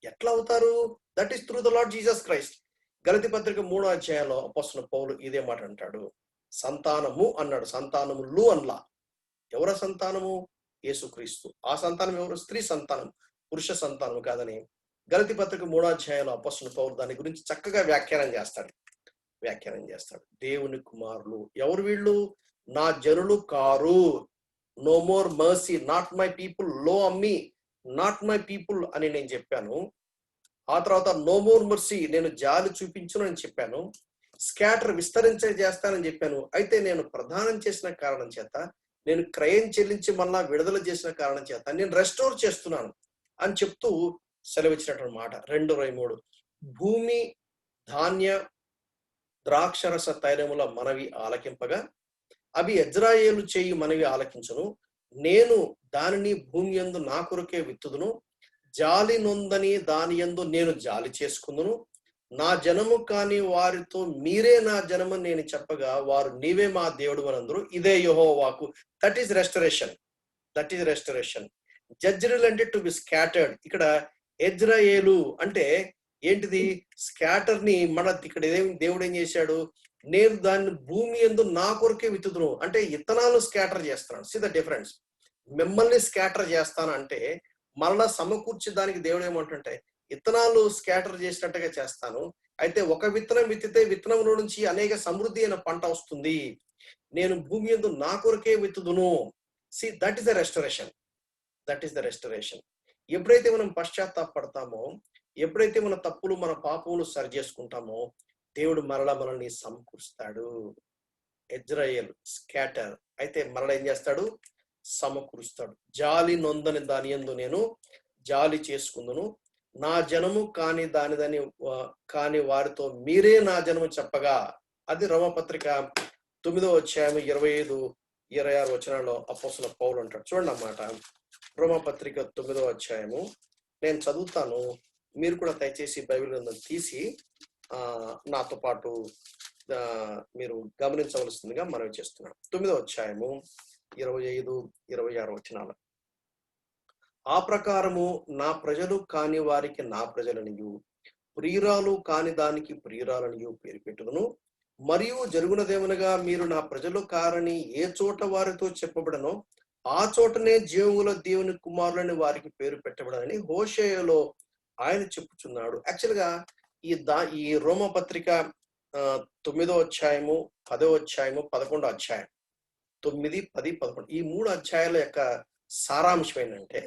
ఎట్లా అవుతారు? That is through the lord Jesus Christ. గలతీ పత్రిక 3వ అధ్యాయంలో అపోస్తలుడైన పౌలు ఇదే మాట అంటాడు. సంతానము అన్నాడు, సంతానములు అన్లా. ఎవర సంతానము? యేసుక్రీస్తు. ఆ సంతానం ఎవరు? స్త్రీ సంతానం, పురుష సంతానం కాదని గలతీ పత్రిక 3వ అధ్యాయంలో అపోస్తలుడైన పౌలు దాని గురించి చక్కగా వ్యాఖ్యానం చేస్తాడు. దేవుని కుమారులు ఎవరు వీళ్ళు? నా జనులు కారు. No more mercy, not my people. Lo Ammi, not my people అని నేను చెప్పాను. ఆ తర్వాత నో మోర్ మర్సీ, నేను జాలి చూపించును అని చెప్పాను. స్కాటర్, విస్తరించే చేస్తానని చెప్పాను. అయితే నేను ప్రదానం చేసిన కారణం చేత, నేను క్రయం చెల్లించి మళ్ళా విడుదల చేసిన కారణం చేత నేను రెస్టోర్ చేస్తున్నాను అని చెప్తూ సెలవిచ్చినటువంటి మాట. 2:23, భూమి ధాన్య ద్రాక్షరస తైలముల మనవి ఆలకింపగా అవి ఇజ్రాయేలు చేయి మనవి ఆలకించును. నేను దానిని భూమి యందు నా కొరకే విత్తుదును. జాలి నొందని దాని యందు నేను జాలి చేసుకుందును. నా జనము కాని వారితో మీరే నా జనము నేను చెప్పగా వారు నీవే మా దేవుడు అనందరూ. ఇదే యెహోవాకు. That is restoration. జజ్రీల్ అంటే టు బి స్కాటర్డ్. ఇక్కడ ఇజ్రాయేలు అంటే ఏంటిది? స్కాటర్ ని మన ఇక్కడ దేవుడు ఏం చేశాడు? నేను దాన్ని భూమి యందు నా కొరకే విత్తుదును అంటే ఇత్తనాలు స్కాటర్ చేస్తున్నాను. See the difference. మిమ్మల్ని స్కాటర్ చేస్తాను అంటే మరలా సమకూర్చి దానికి దేవుడు ఏమంటుంటే విత్తనాలు స్కాటర్ చేసినట్టుగా చేస్తాను. అయితే ఒక విత్తనం విత్తితే విత్తనంలో నుంచి అనేక సమృద్ధి అయిన పంట వస్తుంది. నేను భూమి యందు నా కొరకే విత్తుదును. See that is the restoration. ఎప్పుడైతే మనం పశ్చాత్తాపడతామో, ఎప్పుడైతే మన తప్పులు మన పాపములు సరి చేసుకుంటామో, దేవుడు మరలా మనల్ని సమకూరుస్తాడు. ఇజ్రాయేల్ స్కాటర్ అయితే మరలా ఏం చేస్తాడు? సమకూరుస్తాడు. జాలి నొందని దాని యందు నేను జాలి చేసుకుందును. నా జనము కాని వారితో మీరే నా జనము చెప్పగా. అది రోమపత్రిక 9వ అధ్యాయం 25-26 వచనాల్లో అపోస్తలుడైన పౌలు అంటాడు. చూడండి అన్నమాట. రోమపత్రిక 9వ అధ్యాయము నేను చదువుతాను, మీరు కూడా దయచేసి బైబిల్ గ్రంథం తీసి నాతో పాటు మీరు గమనించవలసిందిగా మనవి చేస్తున్నాం. 9వ అధ్యాయము 25-26 వచనాలు. ఆ ప్రకారము నా ప్రజలు కాని వారికి నా ప్రజలనియు, ప్రియురాలు కాని దానికి ప్రియురాలనియు పేరు పెట్టుదును. మరియు జరుగునదేమనగా మీరు నా ప్రజలు కారని ఏ చోట వారితో చెప్పబడనో ఆ చోటనే జీవముల దేవుని కుమారులని వారికి పేరు పెట్టబడని హోషేయలో ఆయన చెప్పుచున్నాడు. యాక్చువల్గా ఈ రోమపత్రిక 9వ అధ్యాయము, 10వ అధ్యాయము, 11వ అధ్యాయం, 9, 10, 11 ఈ 3 అధ్యాయాల యొక్క సారాంశం ఏంటంటే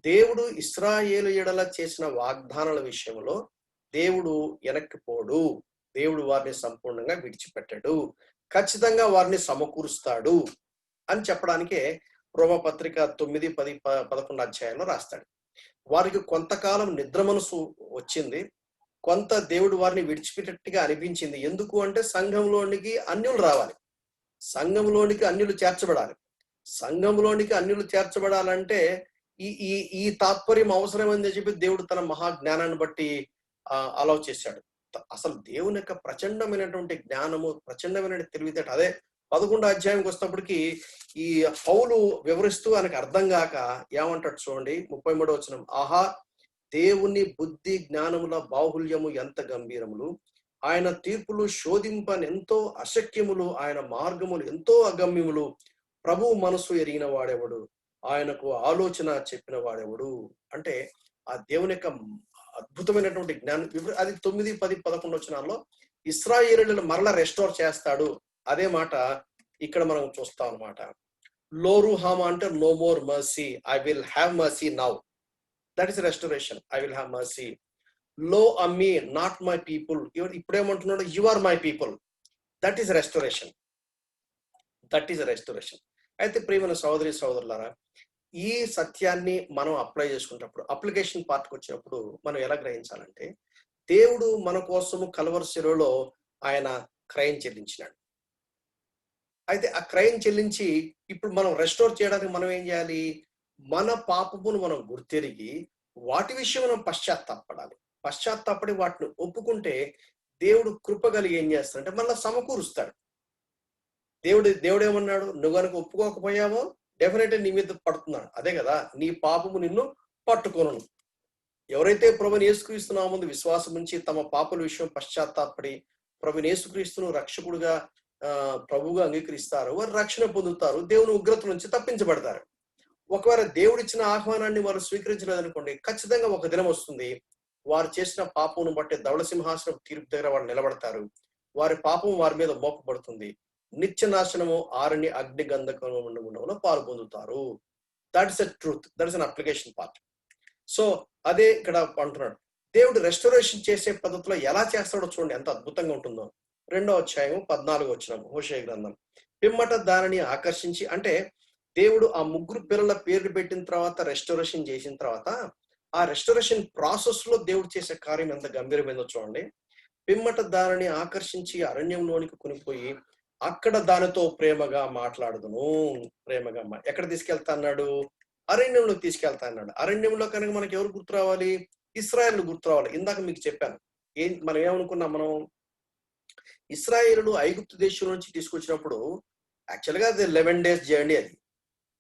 దేవుడు ఇశ్రాయేలు ఎడల చేసిన వాగ్దానాల విషయంలో దేవుడు వెనక్కిపోడు. దేవుడు వారిని సంపూర్ణంగా విడిచిపెట్టాడు, ఖచ్చితంగా వారిని సమకూరుస్తాడు అని చెప్పడానికే రోమపత్రిక 9, 10, 11 అధ్యాయంలో రాస్తాడు. వారికి కొంతకాలం నిద్ర మనసు వచ్చింది, కొంత దేవుడు వారిని విడిచిపెట్టేట్టుగా అనిపించింది. ఎందుకు అంటే సంఘంలోనికి అన్యులు రావాలి, సంఘంలోనికి అన్యులు చేర్చబడాలి. సంఘంలోనికి అన్యులు చేర్చబడాలంటే ఈ ఈ ఈ తాత్పర్యం అవసరమని చెప్పి దేవుడు తన మహాజ్ఞానాన్ని బట్టి అలౌ చేశాడు. అసలు దేవుని యొక్క ప్రచండమైనటువంటి జ్ఞానము, ప్రచండమైన తెలివితేట. అదే 11 అధ్యాయంకి వస్తున్నప్పటికీ ఈ పౌలు వివరిస్తూ ఆయనకు అర్థం కాక ఏమంటాడు చూడండి, 33వ వచనం. ఆహా, దేవుని బుద్ధి జ్ఞానముల బాహుల్యము ఎంత గంభీరములు, ఆయన తీర్పులు శోధింపని ఎంతో అశక్యములు, ఆయన మార్గములు ఎంతో అగమ్యములు. ప్రభువు మనసు ఎరిగిన వాడెవడు, ఆయనకు ఆలోచన చెప్పిన వాడెవడు. అంటే ఆ దేవుని యొక్క అద్భుతమైనటువంటి జ్ఞానం. అది 9, 10, 11 వచనాల్లో ఇశ్రాయేలీయులను మరలా రెస్టోర్ చేస్తాడు. అదే మాట ఇక్కడ మనం చూస్తాం అన్నమాట. లోరు హామా అంటే no more mercy, I will have mercy now. That is restoration. I will have mercy. Lo Ammi not my people, ఇప్పుడేమంటున్నాడు, you are my people. That is restoration. That is restoration. అయితే ప్రియమైన సహోదరి సహోదరులారా, ఈ సత్యాన్ని మనం apply చేసుకున్నప్పుడు, application పార్ట్కి వచ్చినప్పుడు మనం ఎలా గ్రహించాలంటే, దేవుడు మన కోసము కల్వరి శిలువలో ఆయన క్రయం చెల్లించినాడు. అయితే ఆ క్రయం చెల్లించి ఇప్పుడు మనం రెస్టోర్ చేయడానికి మనం ఏం చేయాలి? మన పాపమును మనం గుర్తెరిగి వాటి విషయం మనం పశ్చాత్తాపడాలి. పశ్చాత్తాపడి వాటిని ఒప్పుకుంటే దేవుడు కృప కలిగి ఏం చేస్తాడంటే మళ్ళీ సమకూరుస్తాడు. దేవుడు ఏమన్నాడు? నువ్వు కనుక ఒప్పుకోకపోయావో డెఫినెట్గా నీ మీద పడుతున్నాడు. అదే కదా, నీ పాపము నిన్ను పట్టుకొను. ఎవరైతే ప్రభుని యేసుక్రీస్తు నామమున విశ్వాసం ఉంచి తమ పాపల విషయం పశ్చాత్తాపడి ప్రభుని యేసుక్రీస్తును రక్షకుడుగా ప్రభువుగా అంగీకరిస్తారు, వారు రక్షణ పొందుతారు, దేవుని ఉగ్రత నుంచి తప్పించబడతారు. ఒకవేళ దేవుడిచ్చిన ఆహ్వానాన్ని వారు స్వీకరించలేదనుకోండి, ఖచ్చితంగా ఒక దినం వస్తుంది, వారు చేసిన పాపమును బట్టి ధవళ సింహాసనం తీర్పు దగ్గర వాళ్ళు నిలబడతారు. వారి పాపం వారి మీద మోపబడుతుంది. నిత్య నాశనము ఆరని అగ్ని గంధకంలో పాలు పొందుతారు. That is a truth. That is an application part. So అదే ఇక్కడ అంటున్నాడు. దేవుడు రెస్టోరేషన్ చేసే పద్ధతిలో ఎలా చేస్తాడో చూడండి, ఎంత అద్భుతంగా ఉంటుందో. 2వ అధ్యాయం 14వ వచనం హోషేయ గ్రంథం. పిమ్మట దానిని ఆకర్షించి, అంటే దేవుడు ఆ ముగ్గురు పిల్లల పేర్లు పెట్టిన తర్వాత, రెస్టోరేషన్ చేసిన తర్వాత, ఆ రెస్టోరేషన్ ప్రాసెస్ లో దేవుడు చేసే కార్యం ఎంత గంభీరమైందో చూడండి. పిమ్మట దానిని ఆకర్షించి అరణ్యంలోనికి కొనిపోయి అక్కడ దానితో ప్రేమగా మాట్లాడుదును. ప్రేమగా ఎక్కడ తీసుకెళ్తా అన్నాడు? అరణ్యంలోకి తీసుకెళ్తా అన్నాడు. అరణ్యంలో కనుక మనకి ఎవరు గుర్తు రావాలి? ఇశ్రాయేలు గుర్తు రావాలి. ఇందాక మీకు చెప్పాను. మనం ఏమనుకున్నాం? మనం ఇశ్రాయేలు ఐగుప్తు దేశం నుంచి తీసుకొచ్చినప్పుడు యాక్చువల్గా అది 11 days జర్నీ.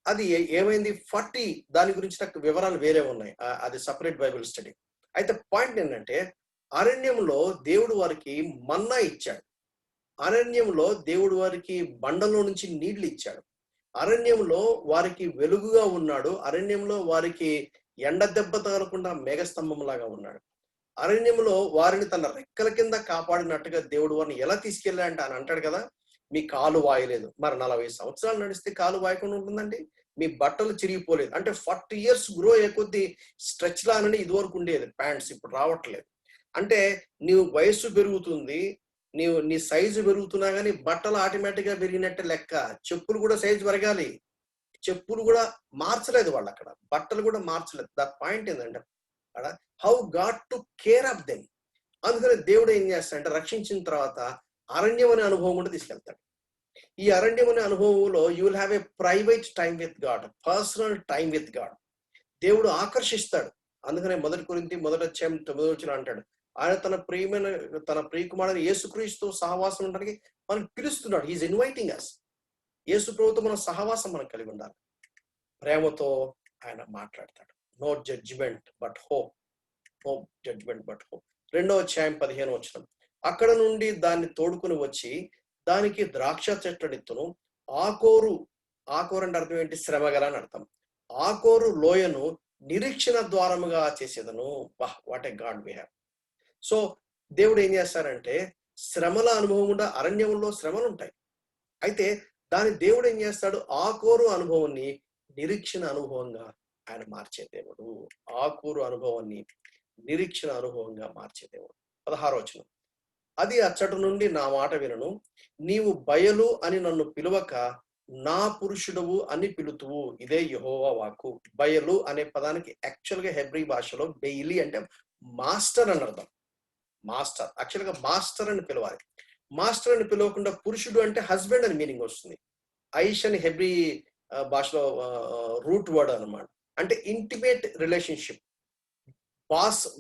అది ఏమైంది? 40. దాని గురించి నాకు వివరాలు వేరే ఉన్నాయి, అది సపరేట్ బైబిల్ స్టడీ. అయితే పాయింట్ ఏంటంటే, అరణ్యంలో దేవుడు వారికి మన్నా ఇచ్చాడు. అరణ్యంలో దేవుడు వారికి బండలో నుంచి నీళ్లు ఇచ్చాడు. అరణ్యంలో వారికి వెలుగుగా ఉన్నాడు. అరణ్యంలో వారికి ఎండ దెబ్బ తగలకుండా మేఘస్తంభం లాగా ఉన్నాడు. అరణ్యంలో వారిని తన రెక్కల కింద కాపాడినట్టుగా దేవుడు వారిని ఎలా తీసుకెళ్ళా అంటే ఆయన అంటాడు కదా, మీ కాలు వాయలేదు. మరి 40 సంవత్సరాలు నడిస్తే కాలు వాయకుండా ఉంటుందండి? మీ బట్టలు చిరిగిపోలేదు అంటే 40 years గ్రో అయ్యే కొద్దీ స్ట్రెచ్ లానని ఇదివరకు ఉండేది ప్యాంట్స్, ఇప్పుడు రావట్లేదు. అంటే నీవు వయస్సు పెరుగుతుంది, నీ సైజు పెరుగుతున్నా కానీ బట్టలు ఆటోమేటిక్ గా పెరిగినట్టే లెక్క. చెప్పులు కూడా సైజు పెరగాలి. చెప్పులు కూడా మార్చలేదు వాళ్ళు, అక్కడ బట్టలు కూడా మార్చలేదు. దట్ పాయింట్ ఏంటంటే అక్కడ how God to care of them. అందుకని దేవుడు ఏం చేస్తాడంటే రక్షించిన తర్వాత అరణ్యం అనే అనుభవం కూడా తీసుకెళ్తాడు. ఈ అరణ్యం అనే అనుభవంలో you will have a private time with God, personal time with God. దేవుడు ఆకర్షిస్తాడు. అందుకనే 1 కొరింథీ 1వ అధ్యాయం 9వ వచనం అంటాడు, ఆయన తన ప్రియకుమారుడు యేసుక్రీస్తు సహవాసం ఉండడానికి మనం పిలుస్తున్నాడు. He's inviting us. యేసు ప్రభుతో మన సహవాసం మనం కలిగి ఉండాలి. ప్రేమతో ఆయన మాట్లాడతాడు. No judgement but hope. No judgement but hope. 2వ అధ్యాయం 15వ వచనం. అక్కడ నుండి దాన్ని తోడుకుని వచ్చి దానికి ద్రాక్ష చెట్లనిత్తును. ఆకోరు అంటే అర్థం ఏంటి? శ్రమగల అని అర్థం. ఆకోరు లోయను నిరీక్షణ ద్వారముగా చేసేదను. What a God we have. So దేవుడు ఏం చేస్తారంటే శ్రమల అనుభవం కూడా, అరణ్యంలో శ్రమలు ఉంటాయి. అయితే దాని దేవుడు ఏం చేస్తాడు? ఆకోరు అనుభవాన్ని నిరీక్షణ అనుభవంగా ఆయన మార్చే దేవుడు. ఆకోరు అనుభవాన్ని నిరీక్షణ అనుభవంగా మార్చే దేవుడు. 16వ వచనం. అది అచ్చటి నుండి నా మాట వినను. నీవు బయలు అని నన్ను పిలువక నా పురుషుడవు అని పిలుతువు. ఇదే యెహోవా వాక్కు. బయలు అనే పదానికి యాక్చువల్‌గా హెబ్రీ భాషలో బెయిలీ అంటే మాస్టర్ అని అర్థం. మాస్టర్. యాక్చువల్‌గా మాస్టర్ అని పిలవాలి. మాస్టర్ అని పిలవకుండా పురుషుడు అంటే హస్బెండ్ అని మీనింగ్ వస్తుంది. ఐష్ అని హెబ్రీ భాషలో రూట్ వర్డ్ అన్నమాట. అంటే ఇంటిమేట్ రిలేషన్‌షిప్.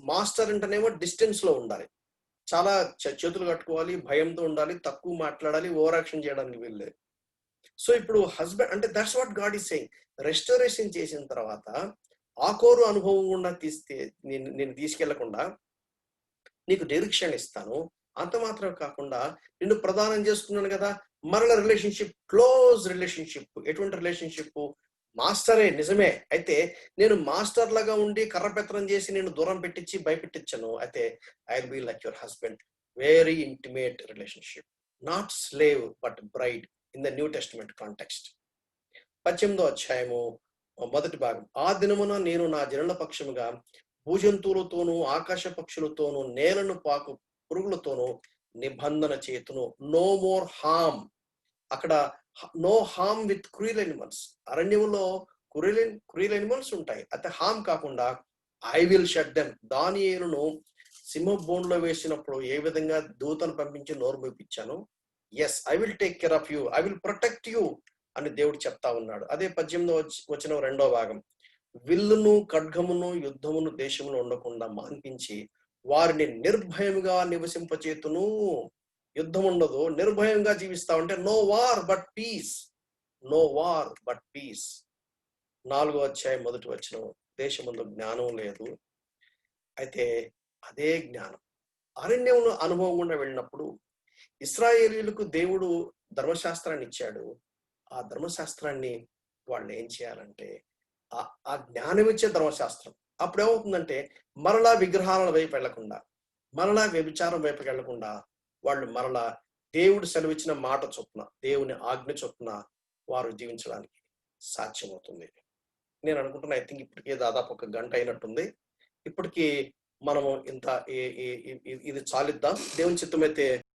మాస్టర్ అంటేనేమో డిస్టెన్స్‌లో ఉండాలి. చాలా చేతులు కట్టుకోవాలి, భయంతో ఉండాలి, తక్కువ మాట్లాడాలి, ఓవర్ యాక్షన్ చేయడానికి వీల్లేదు. సో ఇప్పుడు హస్బెండ్ అంటే that's what God is saying. Restoration చేసిన తర్వాత ఆకోరు అనుభవం గుండా నేను తీసుకెళ్లకుండా నీకు డైరెక్షన్ ఇస్తాను. అంత మాత్రమే కాకుండా నిన్ను ప్రదానం చేసుకున్నాను కదా, మరల రిలేషన్షిప్, క్లోజ్ రిలేషన్షిప్. ఎటువంటి రిలేషన్షిప్? మాస్టరే నిజమే. అయితే నేను మాస్టర్ లాగా ఉండి కర్రపెత్తనం చేసి నేను దూరం పెట్టించి భయపెట్టించను. అయితే I will be like your husband. Very intimate relationship. Not slave but bride in the new testament context. 18వ అధ్యాయము మొదటి భాగం. ఆ దినమున నేను నా జనుల పక్షముగా భూజంతువులతోనూ ఆకాశ పక్షులతోనూ నేలను పాకు పురుగులతోనూ నిబంధన చేతును. No more harm. అక్కడ no harm with cruel animals. అరణ్యంలో క్రూయల్ ఎనిమల్స్ ఉంటాయి. అయితే హార్మ్ కాకుండా ఐ విల్ షట్ దెమ్. దానియేలును సింహ బోన్లో వేసినప్పుడు ఏ విధంగా దూతను పంపించి నోరు మూపించాను. Yes, I will take care of you, I will protect you అని దేవుడు చెప్తా ఉన్నాడు. అదే 18వ వచనం రెండో భాగం. విల్లును ఖడ్గమును యుద్ధమును దేశంలో ఉండకుండా మాన్పించి వారిని నిర్భయముగా నివసింపచేతును. యుద్ధం ఉండదు, నిర్భయంగా జీవిస్తా ఉంటే no war but peace. No war but peace. 4వ అధ్యాయం మొదటి వచనం. దేశమందు జ్ఞానం లేదు. అయితే అదే జ్ఞానం అరణ్యంలో అనుభవం గుండా వెళ్ళినప్పుడు ఇశ్రాయేలీయులకు దేవుడు ధర్మశాస్త్రాన్ని ఇచ్చాడు. ఆ ధర్మశాస్త్రాన్ని వాళ్ళు ఏం చేయాలంటే ఆ జ్ఞానం ఇచ్చే ధర్మశాస్త్రం. అప్పుడు ఏమవుతుందంటే మరలా విగ్రహాల వైపు వెళ్లకుండా, మరలా వ్యభిచారం వైపుకి వెళ్లకుండా వాళ్ళు మరలా దేవుడు సెలవిచ్చిన మాట చొప్పున, దేవుని ఆజ్ఞ చొప్పున వారు జీవించడానికి సాధ్యమవుతుంది. నేను అనుకుంటున్నా, ఐ థింక్ ఇప్పటికే దాదాపు 1 గంట అయినట్టుంది. ఇప్పటికీ మనము ఇంత ఇది చాలిద్దాం. దేవుని చిత్తమైతే